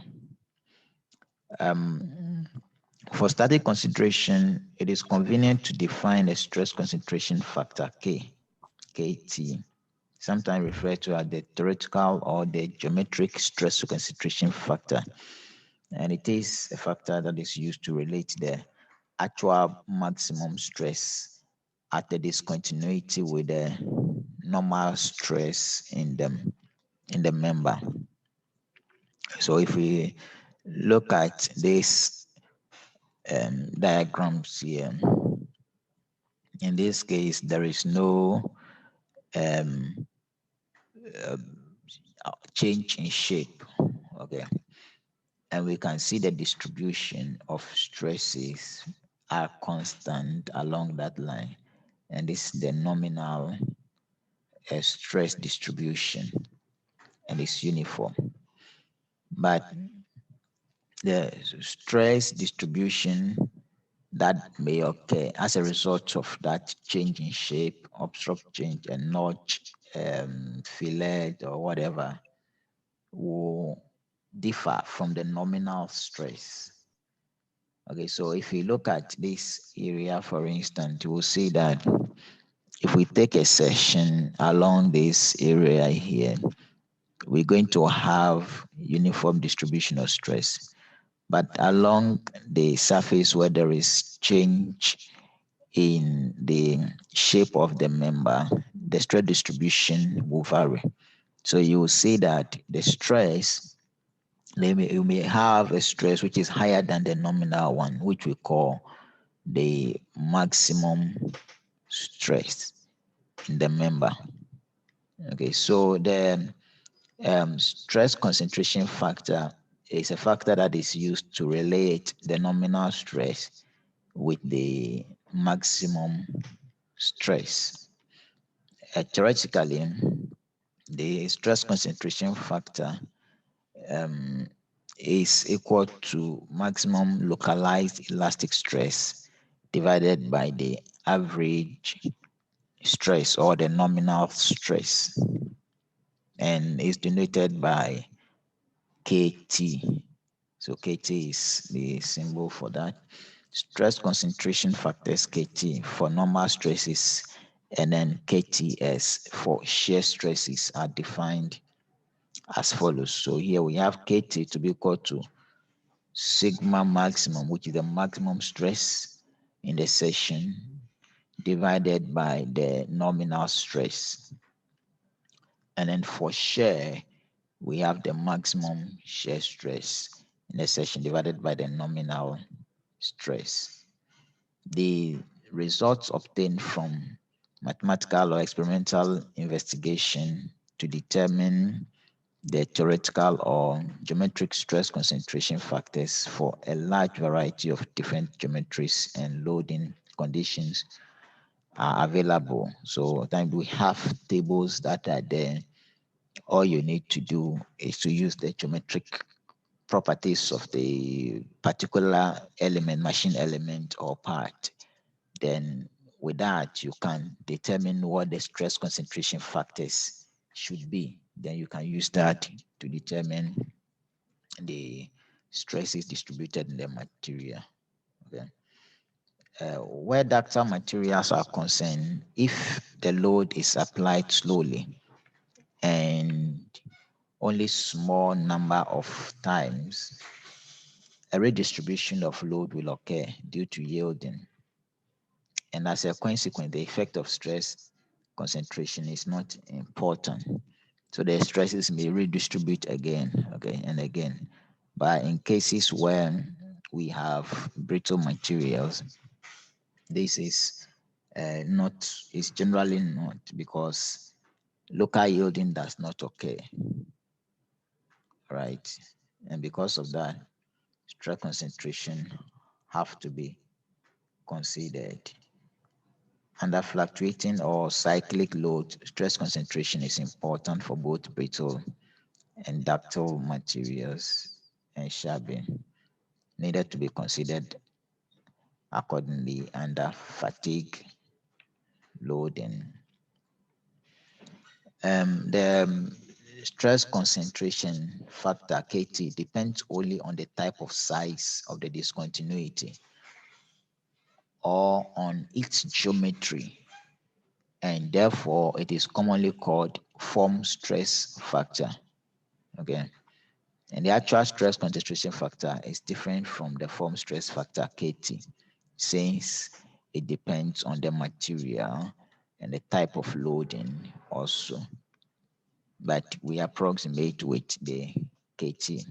For static consideration, it is convenient to define a stress concentration factor K, KT, sometimes referred to as the theoretical or the geometric stress concentration factor. And it is a factor that is used to relate the actual maximum stress at the discontinuity with the normal stress in the member. So if we look at this diagrams here, in this case, there is no change in shape, okay? And we can see the distribution of stresses are constant along that line. And this is the nominal stress distribution, and it's uniform. But the stress distribution that may occur as a result of that change in shape, abrupt change, and notch, fillet, or whatever, will differ from the nominal stress. Okay, so if we look at this area, for instance, you will see that if we take a section along this area here, we're going to have uniform distribution of stress. But along the surface where there is change in the shape of the member, the stress distribution will vary. So you will see that the stress, you may have a stress which is higher than the nominal one, which we call the maximum stress in the member. Okay, so the stress concentration factor is a factor that is used to relate the nominal stress with the maximum stress. Theoretically, the stress concentration factor is equal to maximum localized elastic stress divided by the average stress or the nominal stress, and is denoted by KT. So KT is the symbol for that. Stress concentration factors KT for normal stresses, and then KTS for shear stresses are defined as follows. So here we have KT to be equal to sigma maximum, which is the maximum stress in the section, divided by the nominal stress. And then for shear, we have the maximum shear stress in the section divided by the nominal stress. The results obtained from mathematical or experimental investigation to determine the theoretical or geometric stress concentration factors for a large variety of different geometries and loading conditions are available. So then we have tables that are there. All you need to do is to use the geometric properties of the particular element, machine element or part. Then with that, you can determine what the stress concentration factors should be. Then you can use that to determine the stress is distributed in the material. Okay. Where ductile materials are concerned, if the load is applied slowly and only small number of times, a redistribution of load will occur due to yielding. And as a consequence, the effect of stress concentration is not important. So the stresses may redistribute again, okay, and again. But in cases where we have brittle materials, this is is generally not, because local yielding does not occur, right? And because of that, stress concentration have to be considered. Under fluctuating or cyclic load, stress concentration is important for both brittle and ductile materials, and shall be needed to be considered accordingly under fatigue loading. The stress concentration factor, KT, depends only on the type of size of the discontinuity or on its geometry, and therefore it is commonly called form stress factor. Okay. And the actual stress concentration factor is different from the form stress factor, KT, since it depends on the material and the type of loading also. But we approximate with the KT.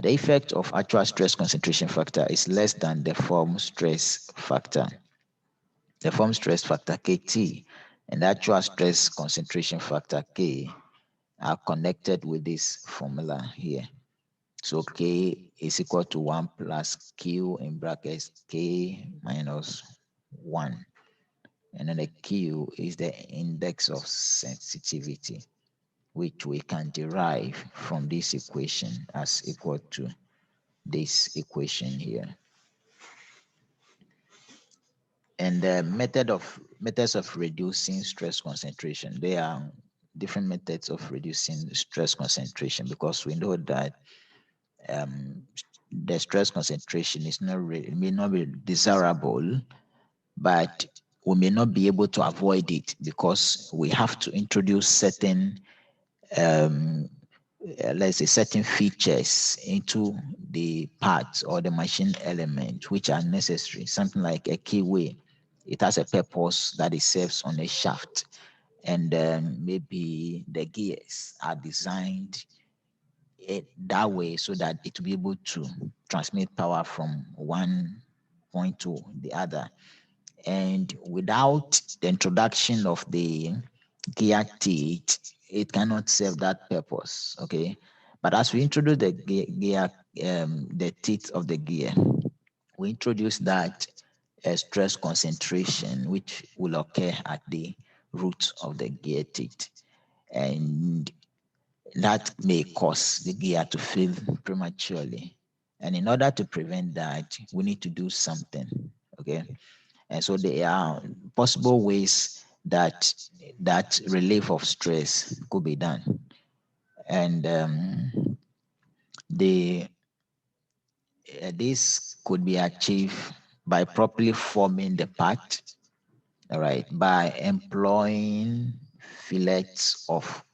The effect of actual stress concentration factor is less than the form stress factor. The form stress factor, KT, and the actual stress concentration factor, K, are connected with this formula here. So K is equal to 1 plus Q in brackets K minus 1. And then the Q is the index of sensitivity, which we can derive from this equation as equal to this equation here. And the methods of reducing stress concentration, there are different methods of reducing stress concentration, because we know that the stress concentration is not it may not be desirable, but we may not be able to avoid it, because we have to introduce certain let's say certain features into the parts or the machine element which are necessary. Something like a keyway, it has a purpose that it serves on a shaft, and maybe the gears are designed that way so that it will be able to transmit power from one point to the other. And without the introduction of the gear teeth, it cannot serve that purpose. Okay, but as we introduce the gear, the teeth of the gear, we introduce that stress concentration, which will occur at the root of the gear teeth, and that may cause the gear to fail prematurely. And in order to prevent that, we need to do something. Okay, and so there are possible ways that relief of stress could be done. And this could be achieved by properly forming the part, all right, by employing fillets of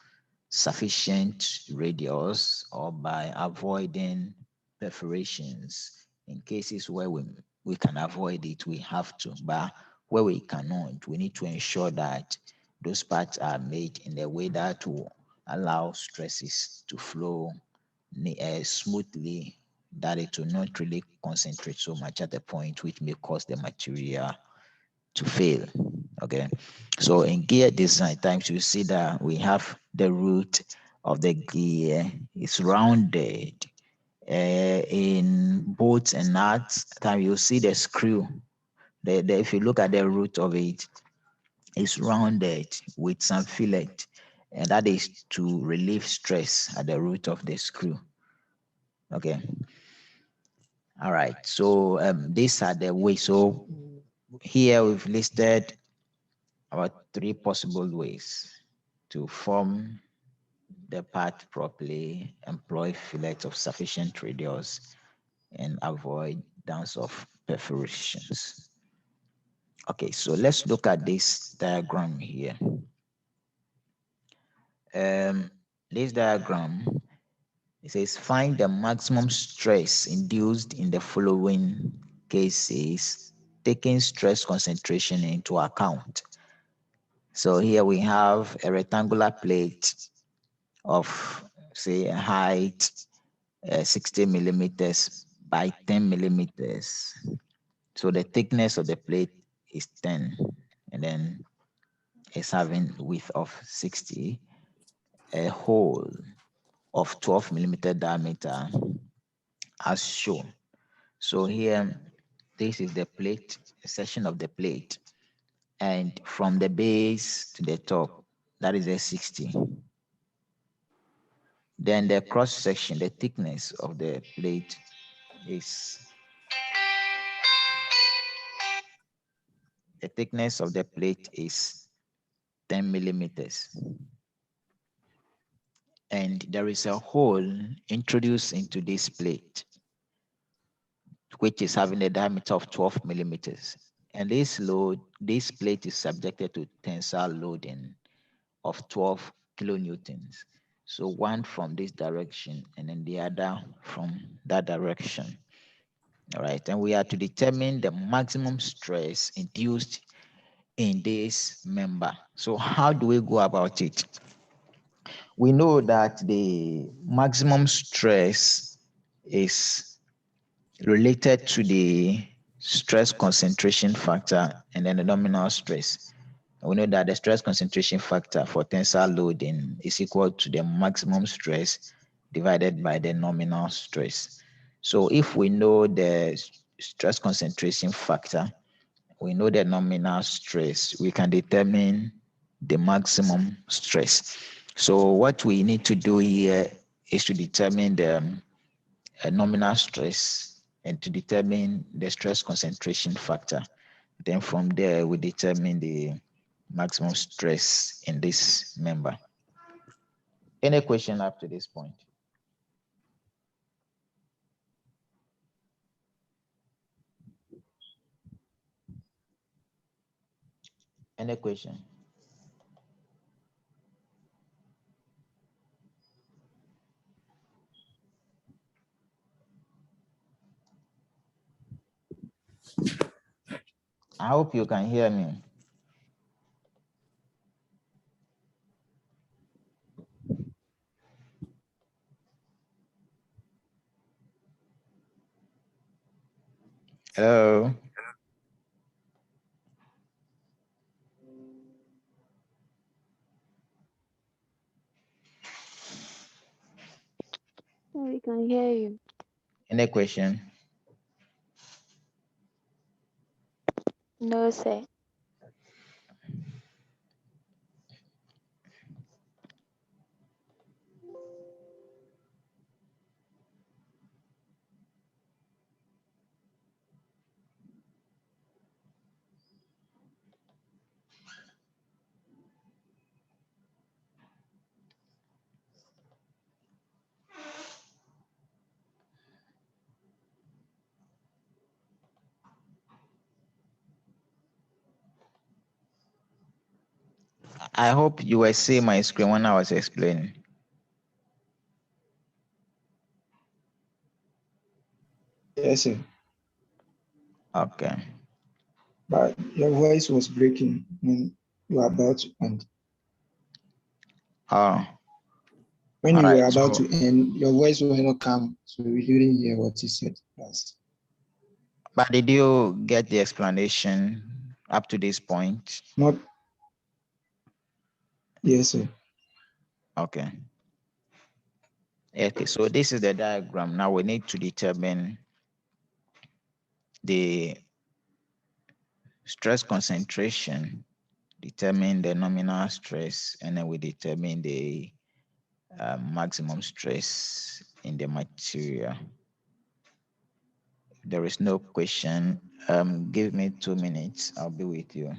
sufficient radius, or by avoiding perforations. In cases where we can avoid it, we have to, but where we cannot, we need to ensure that those parts are made in a way that will allow stresses to flow smoothly, that it will not really concentrate so much at the point which may cause the material to fail. Okay, so in gear design times, you see that we have the root of the gear is rounded. In bolts and nuts time, you see the screw. If you look at the root of it, it's rounded with some fillet, and that is to relieve stress at the root of the screw. Okay, all right, so these are the ways. So here we've listed about 3 possible ways to form the part properly, employ fillet of sufficient radius, and avoid downs of perforations. Okay, so let's look at this diagram here. This diagram, it says find the maximum stress induced in the following cases, taking stress concentration into account. So here we have a rectangular plate of, say, a height 60 millimeters by 10 millimeters. So the thickness of the plate is 10, and then it's having width of 60, a hole of 12 millimeter diameter as shown. So here, this is the plate, a section of the plate, and from the base to the top, that is a 60. Then the cross section, the thickness of the plate is, the thickness of the plate is 10 millimeters. And there is a hole introduced into this plate, which is having a diameter of 12 millimeters. And this plate is subjected to tensile loading of 12 kilonewtons. So one from this direction and then the other from that direction. All right, and we are to determine the maximum stress induced in this member. So how do we go about it? We know that the maximum stress is related to the stress concentration factor and then the nominal stress. We know that the stress concentration factor for tensile loading is equal to the maximum stress divided by the nominal stress. So if we know the stress concentration factor, we know the nominal stress, we can determine the maximum stress. So what we need to do here is to determine the nominal stress and to determine the stress concentration factor. Then from there, we determine the maximum stress in this member. Any question up to this point? Any question? I hope you can hear me. Hello?
We can hear you.
Any question?
No, sir.
I hope you were seeing my screen when I was explaining.
Yes, sir.
Okay.
But your voice was breaking when you were about to end.
Oh,
When
all
you were
right.
about
So,
to end, your voice was not come, so we didn't hear what you said last.
but did you get the explanation up to this point?
Not. Yes, sir.
Okay. Okay, so this is the diagram. Now we need to determine the stress concentration, determine the nominal stress, and then we determine the maximum stress in the material. If there is no question, give me 2 minutes. I'll be with you.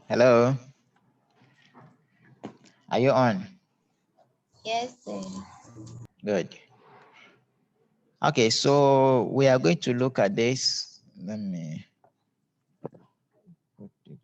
Hello? Are you on?
Yes, sir.
Good. Okay, so we are going to look at this. Let me put it.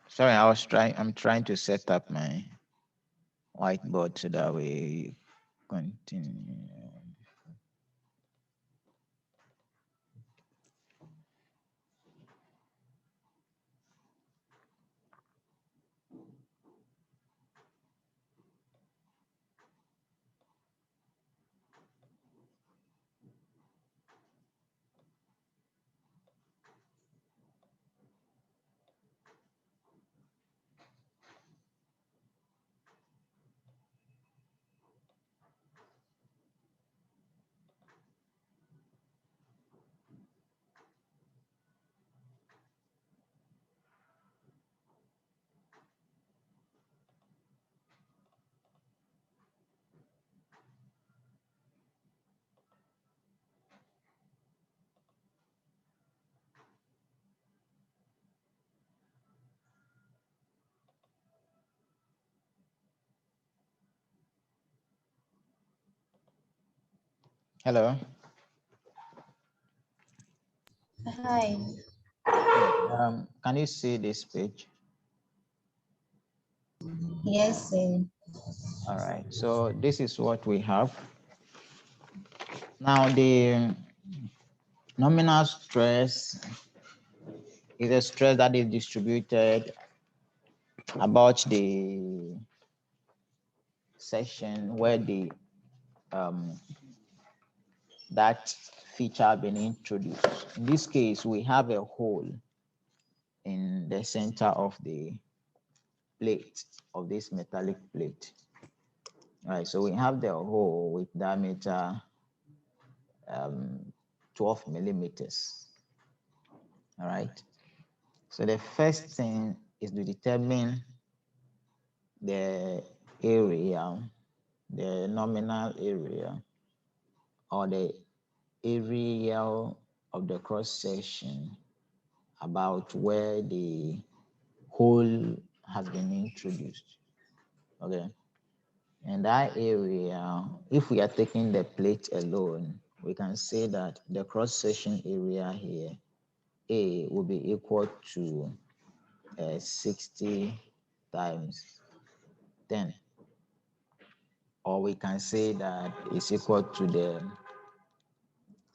Sorry, I'm trying to set up my whiteboard so that we continue. Hello?
Hi.
Can you see this page?
Yes, sir.
All right, so this is what we have. Now, the nominal stress is a stress that is distributed about the section where the that feature been introduced. In this case, we have a hole in the center of the plate, of this metallic plate. All right, so we have the hole with diameter 12 millimeters. All right, so the first thing is to determine the area, the nominal area, or the area of the cross section about where the hole has been introduced. Okay, and that area, if we are taking the plate alone, we can say that the cross section area here, A, will be equal to 60 times 10, or we can say that it's equal to the,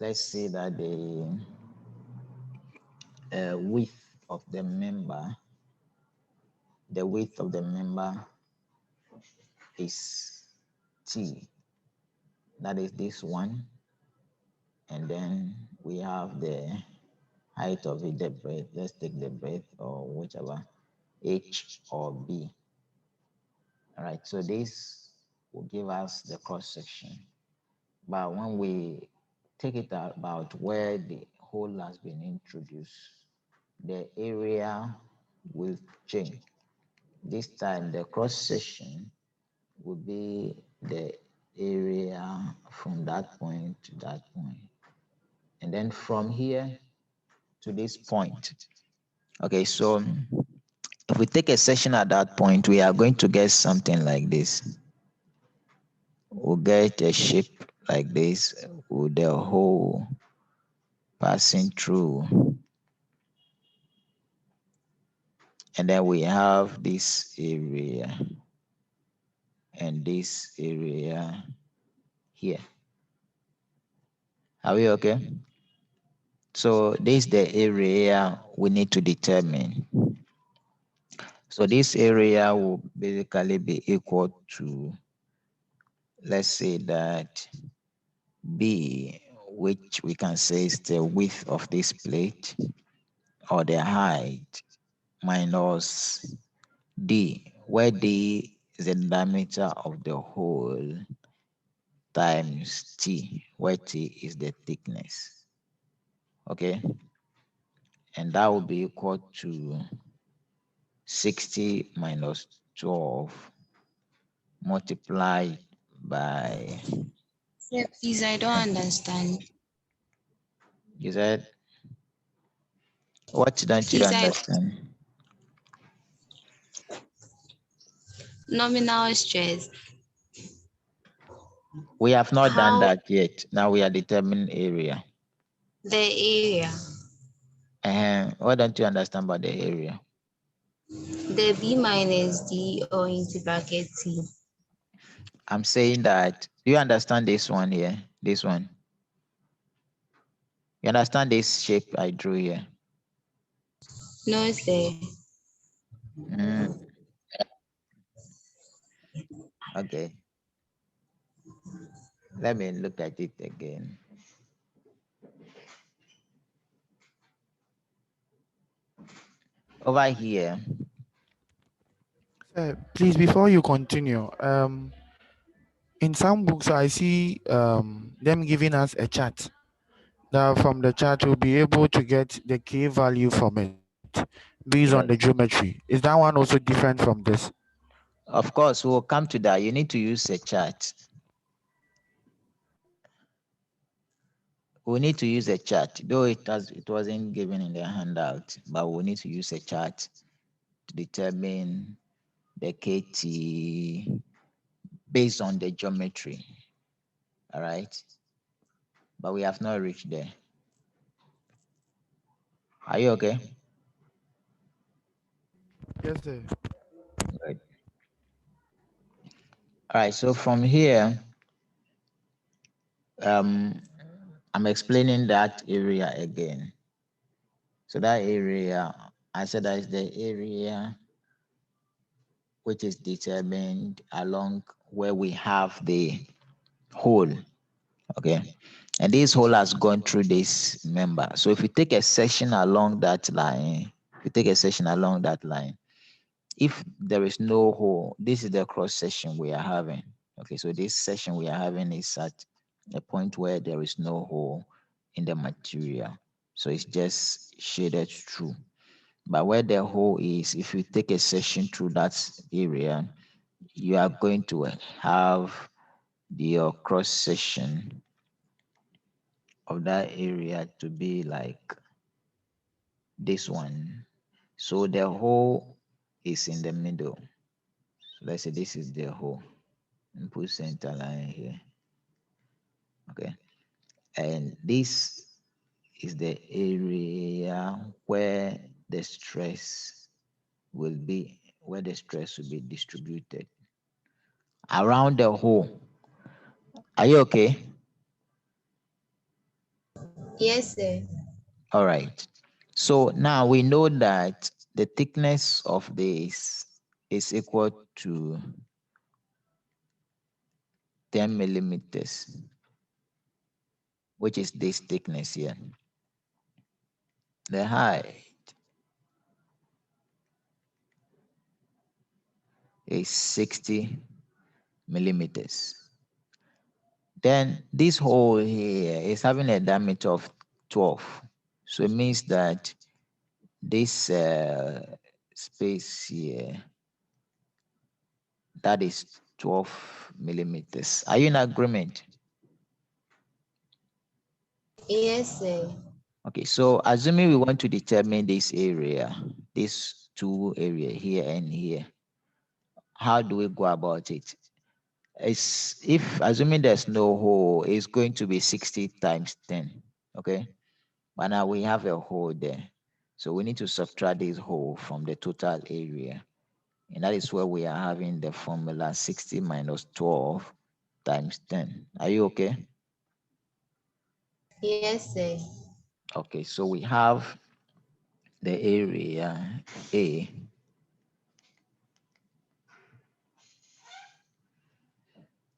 let's say that the width of the member, is T, that is this one, and then we have the height of it, the breadth, let's take the breadth or whichever, H or B. All right, so this will give us the cross section. But when we take it about where the hole has been introduced, the area will change. This time the cross section will be the area from that point to that point. And then from here to this point. Okay, so if we take a section at that point, we are going to get something like this. We'll get a shape like this with the hole passing through. And then we have this area and this area here. Are we okay? So this is the area we need to determine. So this area will basically be equal to, let's say that B, which we can say is the width of this plate, or the height, minus D, where D is the diameter of the hole, times T, where T is the thickness. Okay? And that will be equal to 60 minus 12 multiplied by,
Sir, please, I don't understand.
you said, what don't you
Please,
understand?
nominal stress.
We have not done
How
that yet. Now we are determining area.
the area,
What don't you understand about the area?
the B minus D or into bracket T.
I'm saying that, do you understand this one here? This one? You understand this shape I drew here?
No, sir.
Mm, okay. Let me look at it again. Over here,
Please, before you continue, in some books I see them giving us a chart. Now from the chart we'll be able to get the K value from it based on the
yes.
geometry. Is that one also different from this?
Of course, we'll come to that. You need to use a chart. We need to use a chart, though it wasn't given in the handout, but we need to use a chart to determine the KT based on the geometry. All right. But we have not reached there. Are you okay?
Yes, sir.
Good. All right. So from here, I'm explaining that area again. So that area, I said that is the area which is determined along where we have the hole. Okay. And this hole has gone through this member. So if you take a section along that line, if there is no hole, this is the cross section we are having. Okay, so this section we are having is at a point where there is no hole in the material. So it's just shaded through. But where the hole is, if you take a section through that area, you are going to have the cross section of that area to be like this one. So the hole is in the middle. So let's say this is the hole. And put center line here. Okay. And this is the area where the stress will be, distributed around the hole. Are you okay?
Yes, sir.
All right. So now we know that the thickness of this is equal to 10 millimeters, which is this thickness here. The height is 60 millimeters. Then this hole here is having a diameter of 12. So it means that this space here, that is 12 millimeters. Are you in agreement?
Yes, sir.
Okay, so assuming we want to determine this area, these two area here and here, how do we go about it? It's, if assuming there's no hole, it's going to be 60 times 10. Okay, But now we have a hole there. So we need to subtract this hole from the total area. And that is where we are having the formula 60 minus 12 times 10. Are you okay?
Yes, sir.
Okay, so we have the area A.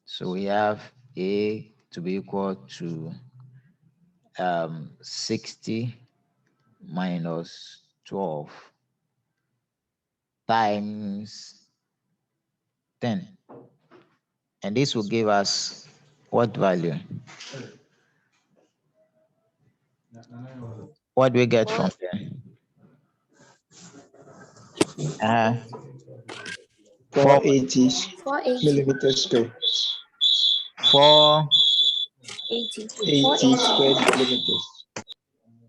So we have A to be equal to 60 minus 12 times 10. And this will give us what value? What do we get from
What?
there? Uh,
480
480.
millimeters square.
80.
80 square millimeters.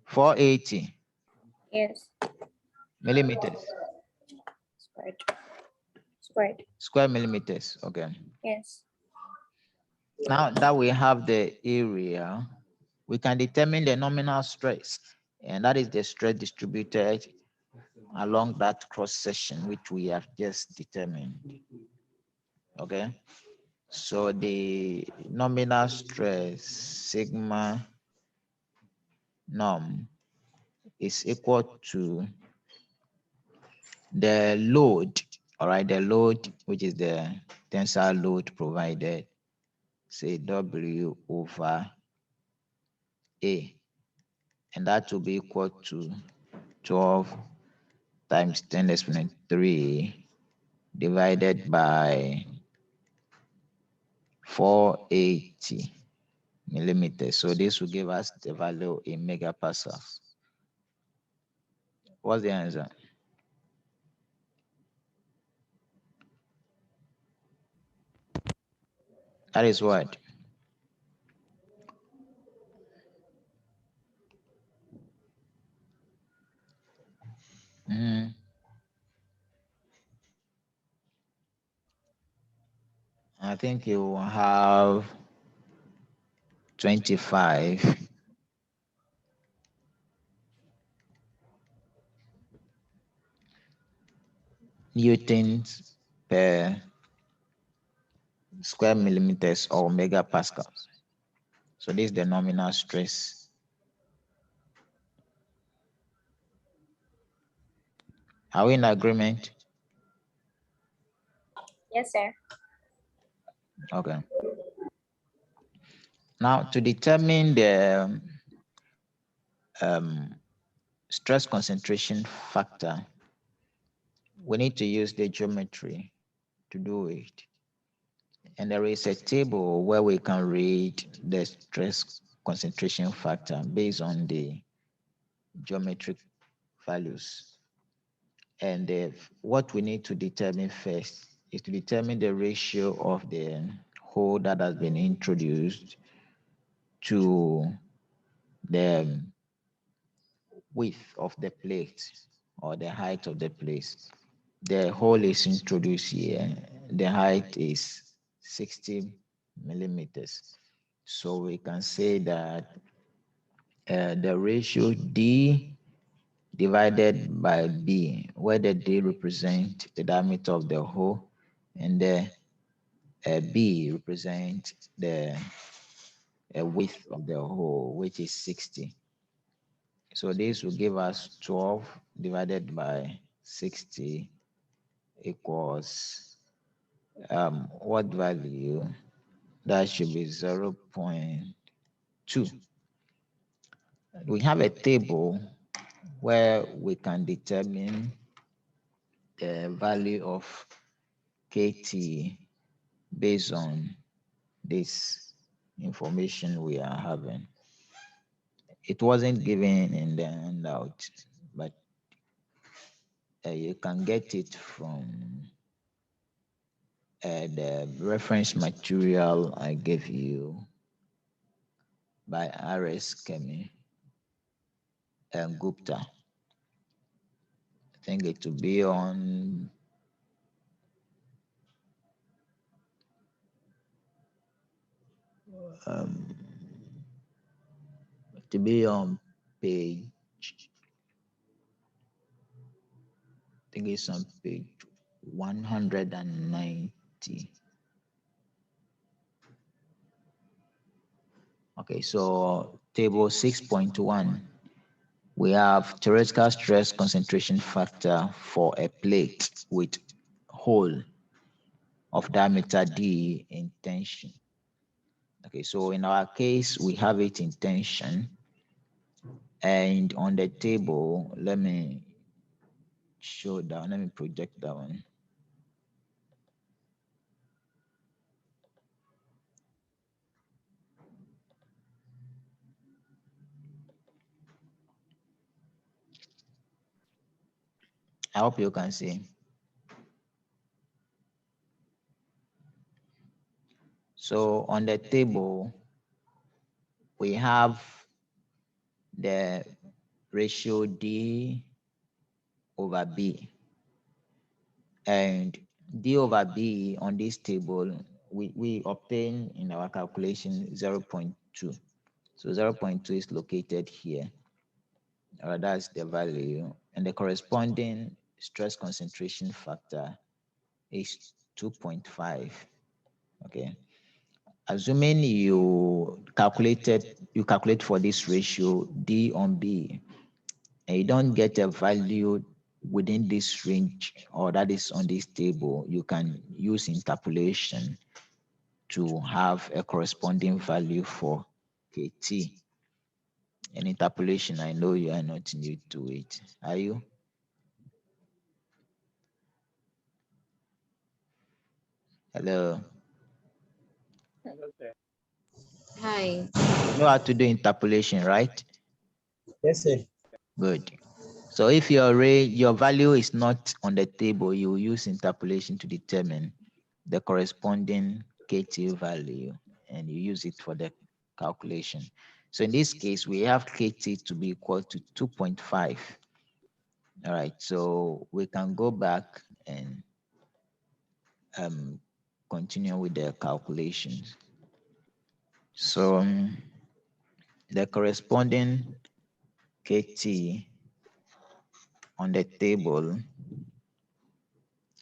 480
Yes.
millimeters,
Squared. Squared.
square millimeters. Okay.
Yes.
Now that we have the area, we can determine the nominal stress, and that is the stress distributed along that cross section which we have just determined. Okay. So the nominal stress sigma norm is equal to the load, all right, the load, which is the tensile load provided, say W over A, and that will be equal to 12 times 10 exponent 3 divided by 480 millimeters. So this will give us the value in megapascals. What's the answer? That is what? Mhm. I think you will have 25 newtons per square millimeters or megapascals. So this is the nominal stress. Are we in agreement?
Yes, sir.
Okay. Now to determine the stress concentration factor, we need to use the geometry to do it. And there is a table where we can read the stress concentration factor based on the geometric values. And what we need to determine first is to determine the ratio of the hole that has been introduced to the width of the plate or the height of the plate. The hole is introduced here. The height is 60 millimeters. So we can say that the ratio D divided by B, where the D represents the diameter of the hole and the B represents the width of the hole, which is 60. So this will give us 12 divided by 60 equals what value? That should be 0.2. We have a table where we can determine the value of KT based on this information we are having. It wasn't given in the handout, but you can get it from the reference material I gave you by R.S. Kemi and Gupta. I think it will be on to be on page, I think it's on page 190. Okay, so table 6.1, we have theoretical stress concentration factor for a plate with hole of diameter D in tension. Okay, so in our case, we have it in tension. And on the table, let me show that, let me project that one. I hope you can see. So on the table, we have the ratio D over B. And D over B on this table, we obtain in our calculation 0.2. So 0.2 is located here. That's the value. And the corresponding stress concentration factor is 2.5. Okay. Assuming you calculate for this ratio D on B, and you don't get a value within this range or that is on this table, you can use interpolation to have a corresponding value for KT. And interpolation, I know you are not new to it. Are you? Hello.
Hi.
You know how to do interpolation, right?
Yes, sir.
Good. So if your value is not on the table, you use interpolation to determine the corresponding KT value, and you use it for the calculation. So in this case, we have KT to be equal to 2.5. All right, so we can go back and continue with the calculations. So the corresponding KT on the table,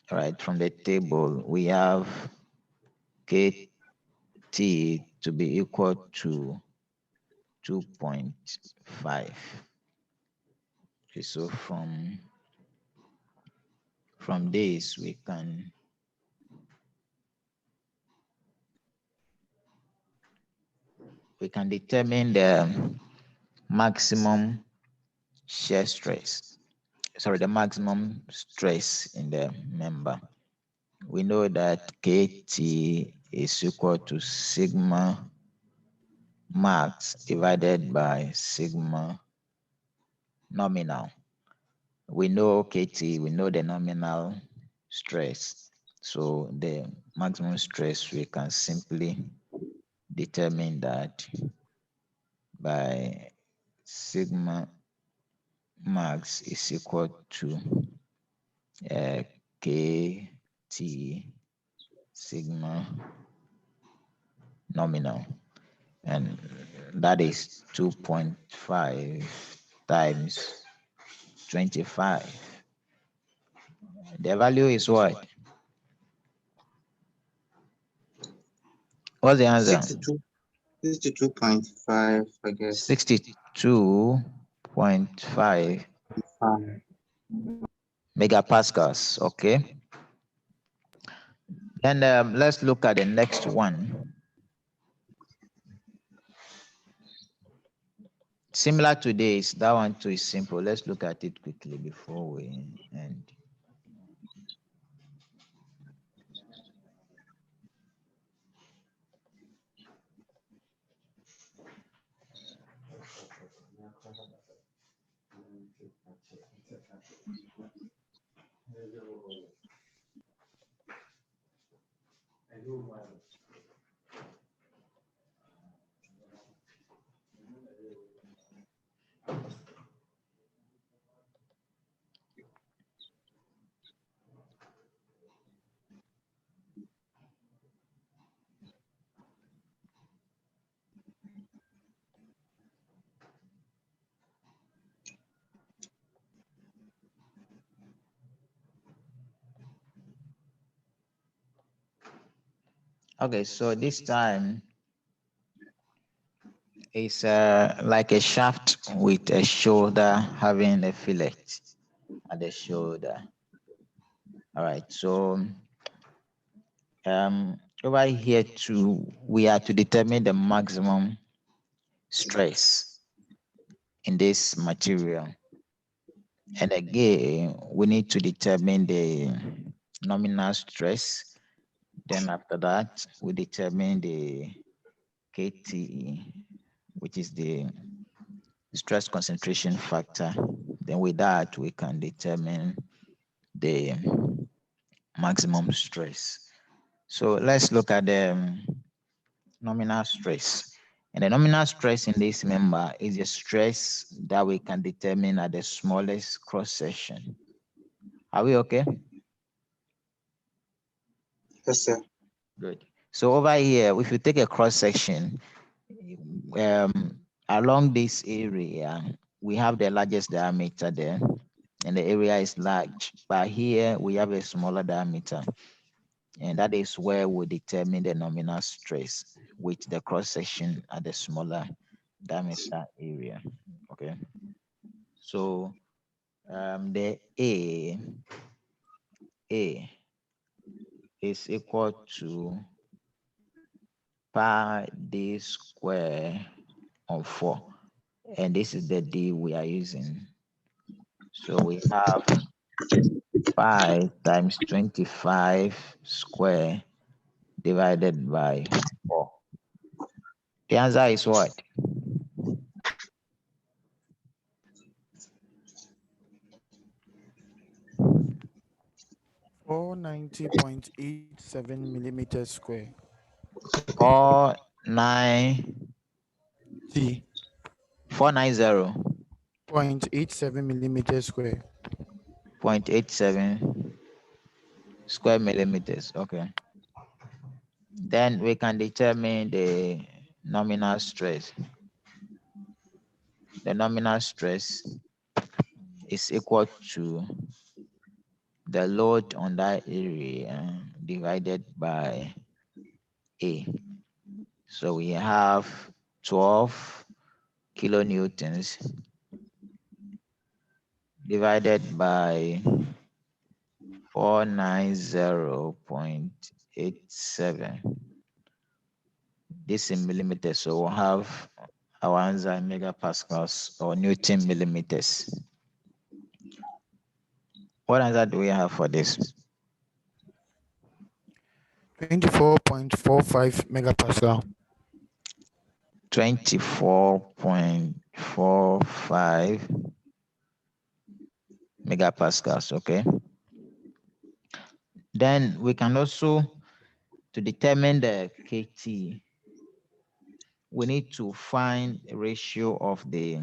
all right, from the table, we have KT to be equal to 2.5. Okay, so from this, we can determine the maximum shear stress. Sorry, the maximum stress in the member. We know that KT is equal to sigma max divided by sigma nominal. We know KT, we know the nominal stress. So the maximum stress, we can simply determine that by sigma max is equal to KT sigma nominal, and that is 2.5 times 25. The value is what? What's the answer?
62.5, I guess.
62.5 megapascals. Okay. And let's look at the next one. Similar to this, that one too is simple. Let's look at it quickly before we end. Okay, so this time it's like a shaft with a shoulder having a fillet at the shoulder. All right, so over here too, we are to determine the maximum stress in this material. And again, we need to determine the nominal stress. Then after that, we determine the KT, which is the stress concentration factor. Then with that, we can determine the maximum stress. So let's look at the nominal stress. And the nominal stress in this member is the stress that we can determine at the smallest cross section. Are we okay?
Yes, sir.
Good. So over here, if you take a cross section, along this area, we have the largest diameter there, and the area is large. But here we have a smaller diameter, and that is where we determine the nominal stress with the cross section at the smaller diameter area. Okay. So the A is equal to pi d square of 4. And this is the D we are using. So we have pi times 25 square divided by 4. The answer is what?
Four 90.87 millimeters square.
490.
T. 0.87 millimeters square.
0.87 square millimeters. Okay. Then we can determine the nominal stress. The nominal stress is equal to the load on that area divided by A. So we have 12 kilonewtons divided by 490.87. This in millimeters, so we'll have our answer in megapascals or Newton millimeters. What answer do we have for this?
24.45 megapascal.
24.45 megapascals, okay? Then we can also, to determine the KT, we need to find a ratio of the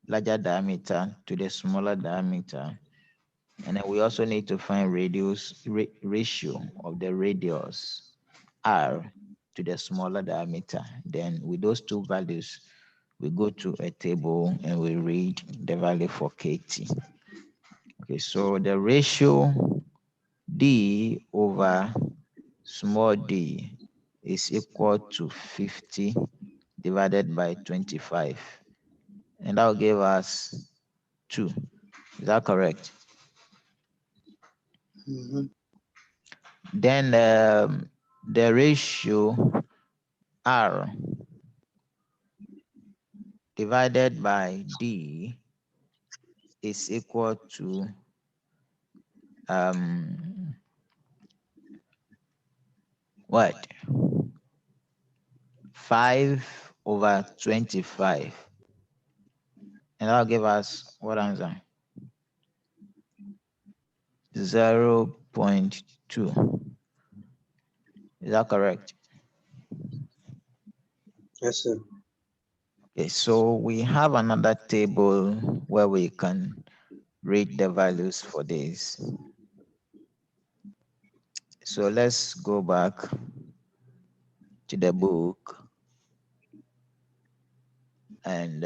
larger diameter to the smaller diameter. And then we also need to find ratio of the radius R to the smaller diameter. Then with those two values, we go to a table and we read the value for KT. Okay, so the ratio D over small d is equal to 50 divided by 25. And that will give us 2. Is that correct?
Mhm.
Then the ratio R divided by D is equal to what? 5 over 25. And that'll give us what answer? 0.2. Is that correct?
Yes, sir.
Okay, so we have another table where we can read the values for this. So let's go back to the book and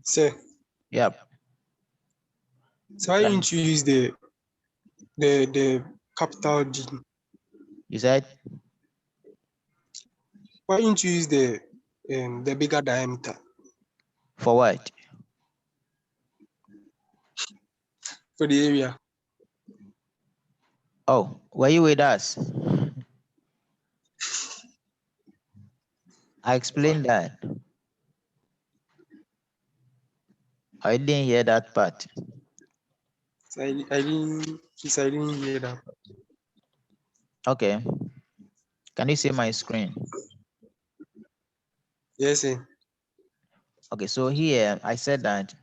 Sir.
Yep.
So why didn't you use the capital D?
You said?
Why didn't you use the bigger diameter
For what?
for the area?
Oh, were you with us? I explained that. I didn't hear that part.
So I didn't hear that.
Okay. Can you see my screen?
Yes, sir.
Okay, so here I said that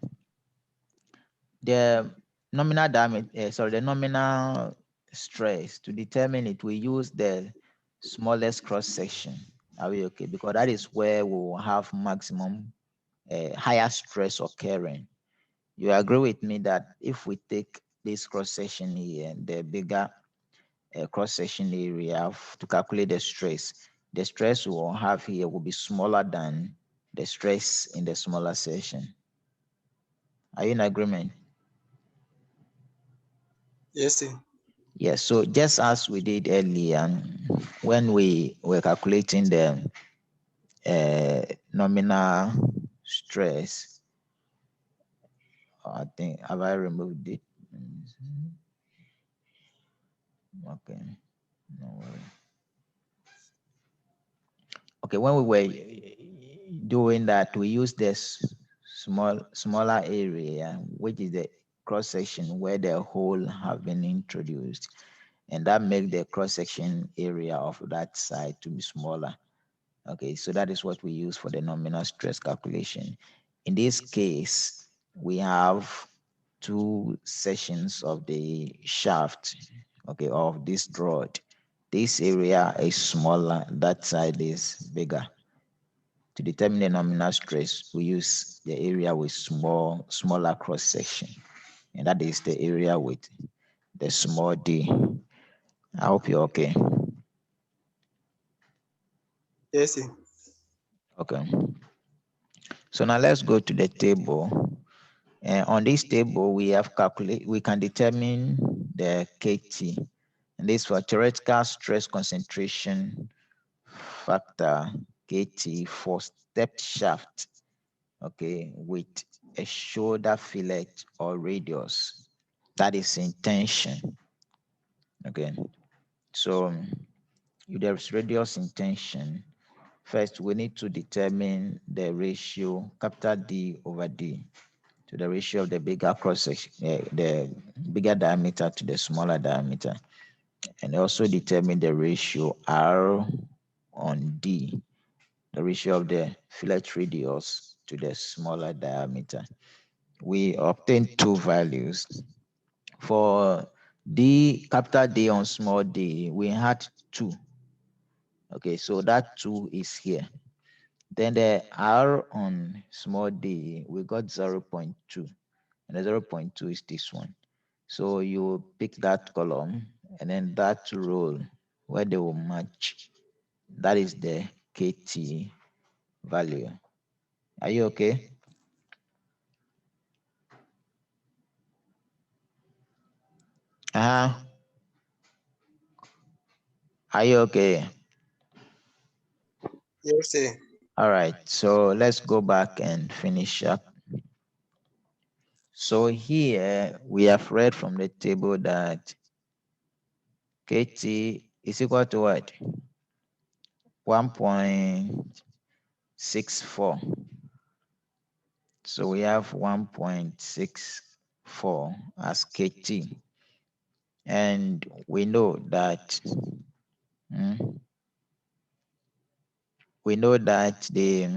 the nominal diameter, the nominal stress, to determine it, we use the smallest cross section. Are we okay? Because that is where we will have maximum higher stress occurring. You agree with me that if we take this cross section here, the bigger cross section area to calculate the stress we will have here will be smaller than the stress in the smaller section. Are you in agreement?
Yes, sir.
Yes, so just as we did earlier, when we were calculating the nominal stress, I think, have I removed it? Okay, no worry. Okay, when we were doing that, we used this smaller area, which is the cross section where the hole have been introduced, and that makes the cross section area of that side to be smaller. Okay, so that is what we use for the nominal stress calculation. In this case, we have two sections of the shaft, okay, of this rod. This area is smaller, that side is bigger. To determine the nominal stress, we use the area with smaller cross section, and that is the area with the small d. I hope you're okay.
Yes, sir.
Okay. So now let's go to the table. And on this table, we can determine the KT, and this for theoretical stress concentration factor, KT, for stepped shaft, okay, with a shoulder fillet or radius that is in tension. Okay, so if there's radius in tension, first we need to determine the ratio capital D over D, to the ratio of the bigger cross section, the bigger diameter to the smaller diameter, and also determine the ratio R on D, the ratio of the fillet radius to the smaller diameter. We obtain two values. For D, capital D on small d, we had 2. Okay, so that 2 is here. Then the R on small d, we got 0.2. And the 0.2 is this one. So you pick that column and then that row where they will match. That is the KT value. Are you okay? Are you okay?
Yes, sir.
All right, so let's go back and finish up. So here we have read from the table that KT is equal to what? 1.64. So we have 1.64 as KT. And we know that the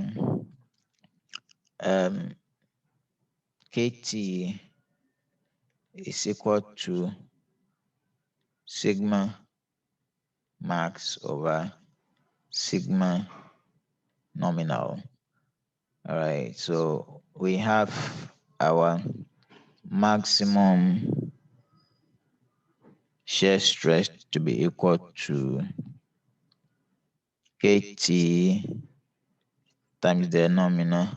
KT is equal to sigma max over sigma nominal. All right, so we have our maximum shear stress to be equal to KT times the nominal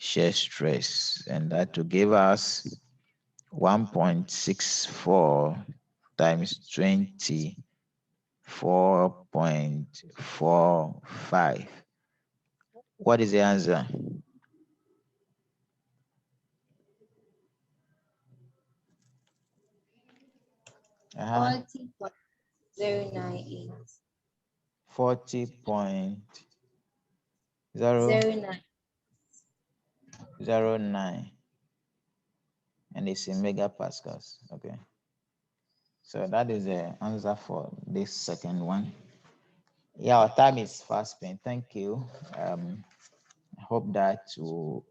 shear stress, and that will give us 1.64 times 24.45. What is the answer? Uh-huh.
40.098.
40.009, and it's in megapascals. Okay, so that is the answer for this second one. Yeah, our time is fast spent. Thank you. I hope that we'll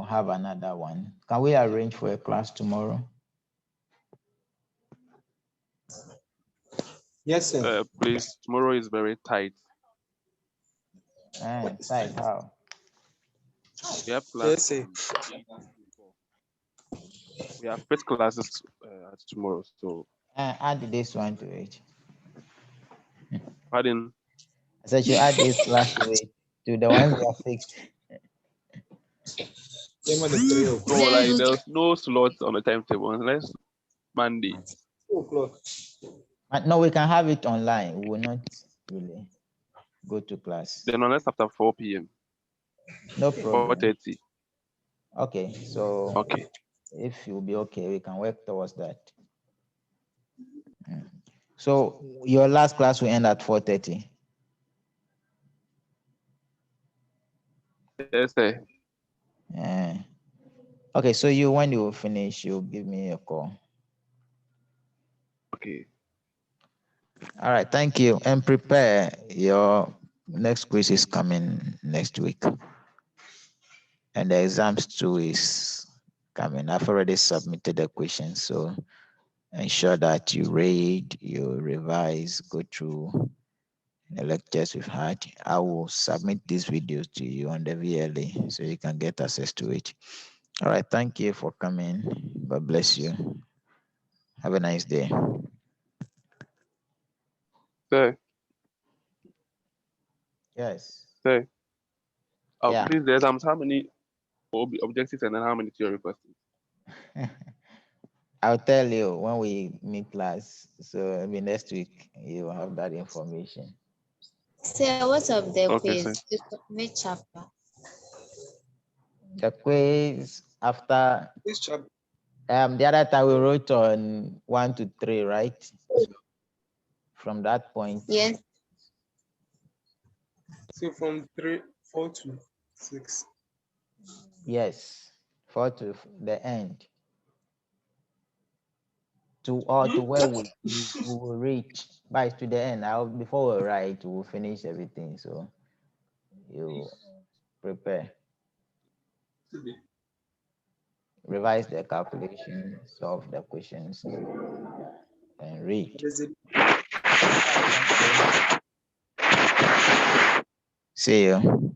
have another one. Can we arrange for a class tomorrow?
Yes, sir.
Please, tomorrow is very tight.
Tight, how?
We have
Yes,
class.
sir.
We have first classes tomorrow. So
Add this one to it.
pardon.
I said you add this class to it, to the ones that are fixed.
No, like there's no slots on the timetable unless Monday.
2 o'clock.
No, we can have it online. We will not really go to class.
Then unless after 4 p.m.
No problem.
4:30.
Okay, so
Okay.
if you'll be okay, we can work towards that. So your last class will end at 4:30.
Yes, sir.
Okay, so when you finish, you'll give me a call.
Okay.
All right, thank you. And prepare, your next quiz is coming next week. And the exams too is coming. I've already submitted the questions, so ensure that you read, you revise, go through the lectures we've had. I will submit these videos to you on the VLA so you can get access to it. All right, thank you for coming. God bless you. Have a nice day.
Sir.
Yes.
Sir.
Yeah.
Please, the exams, how many objectives and then how many theory questions?
I'll tell you when we meet class. So maybe next week you will have that information.
Sir, what's up the
Okay,
quiz?
sir.
Which chapter?
The quiz after
This chapter.
the other time we wrote on 1 to 3, right? From that point.
Yes.
So from 4 to 6.
Yes. 4 to the end. To where we will reach. But to the end. Before we write, we'll finish everything. So you prepare. Revise the calculation, solve the questions, and read. See you.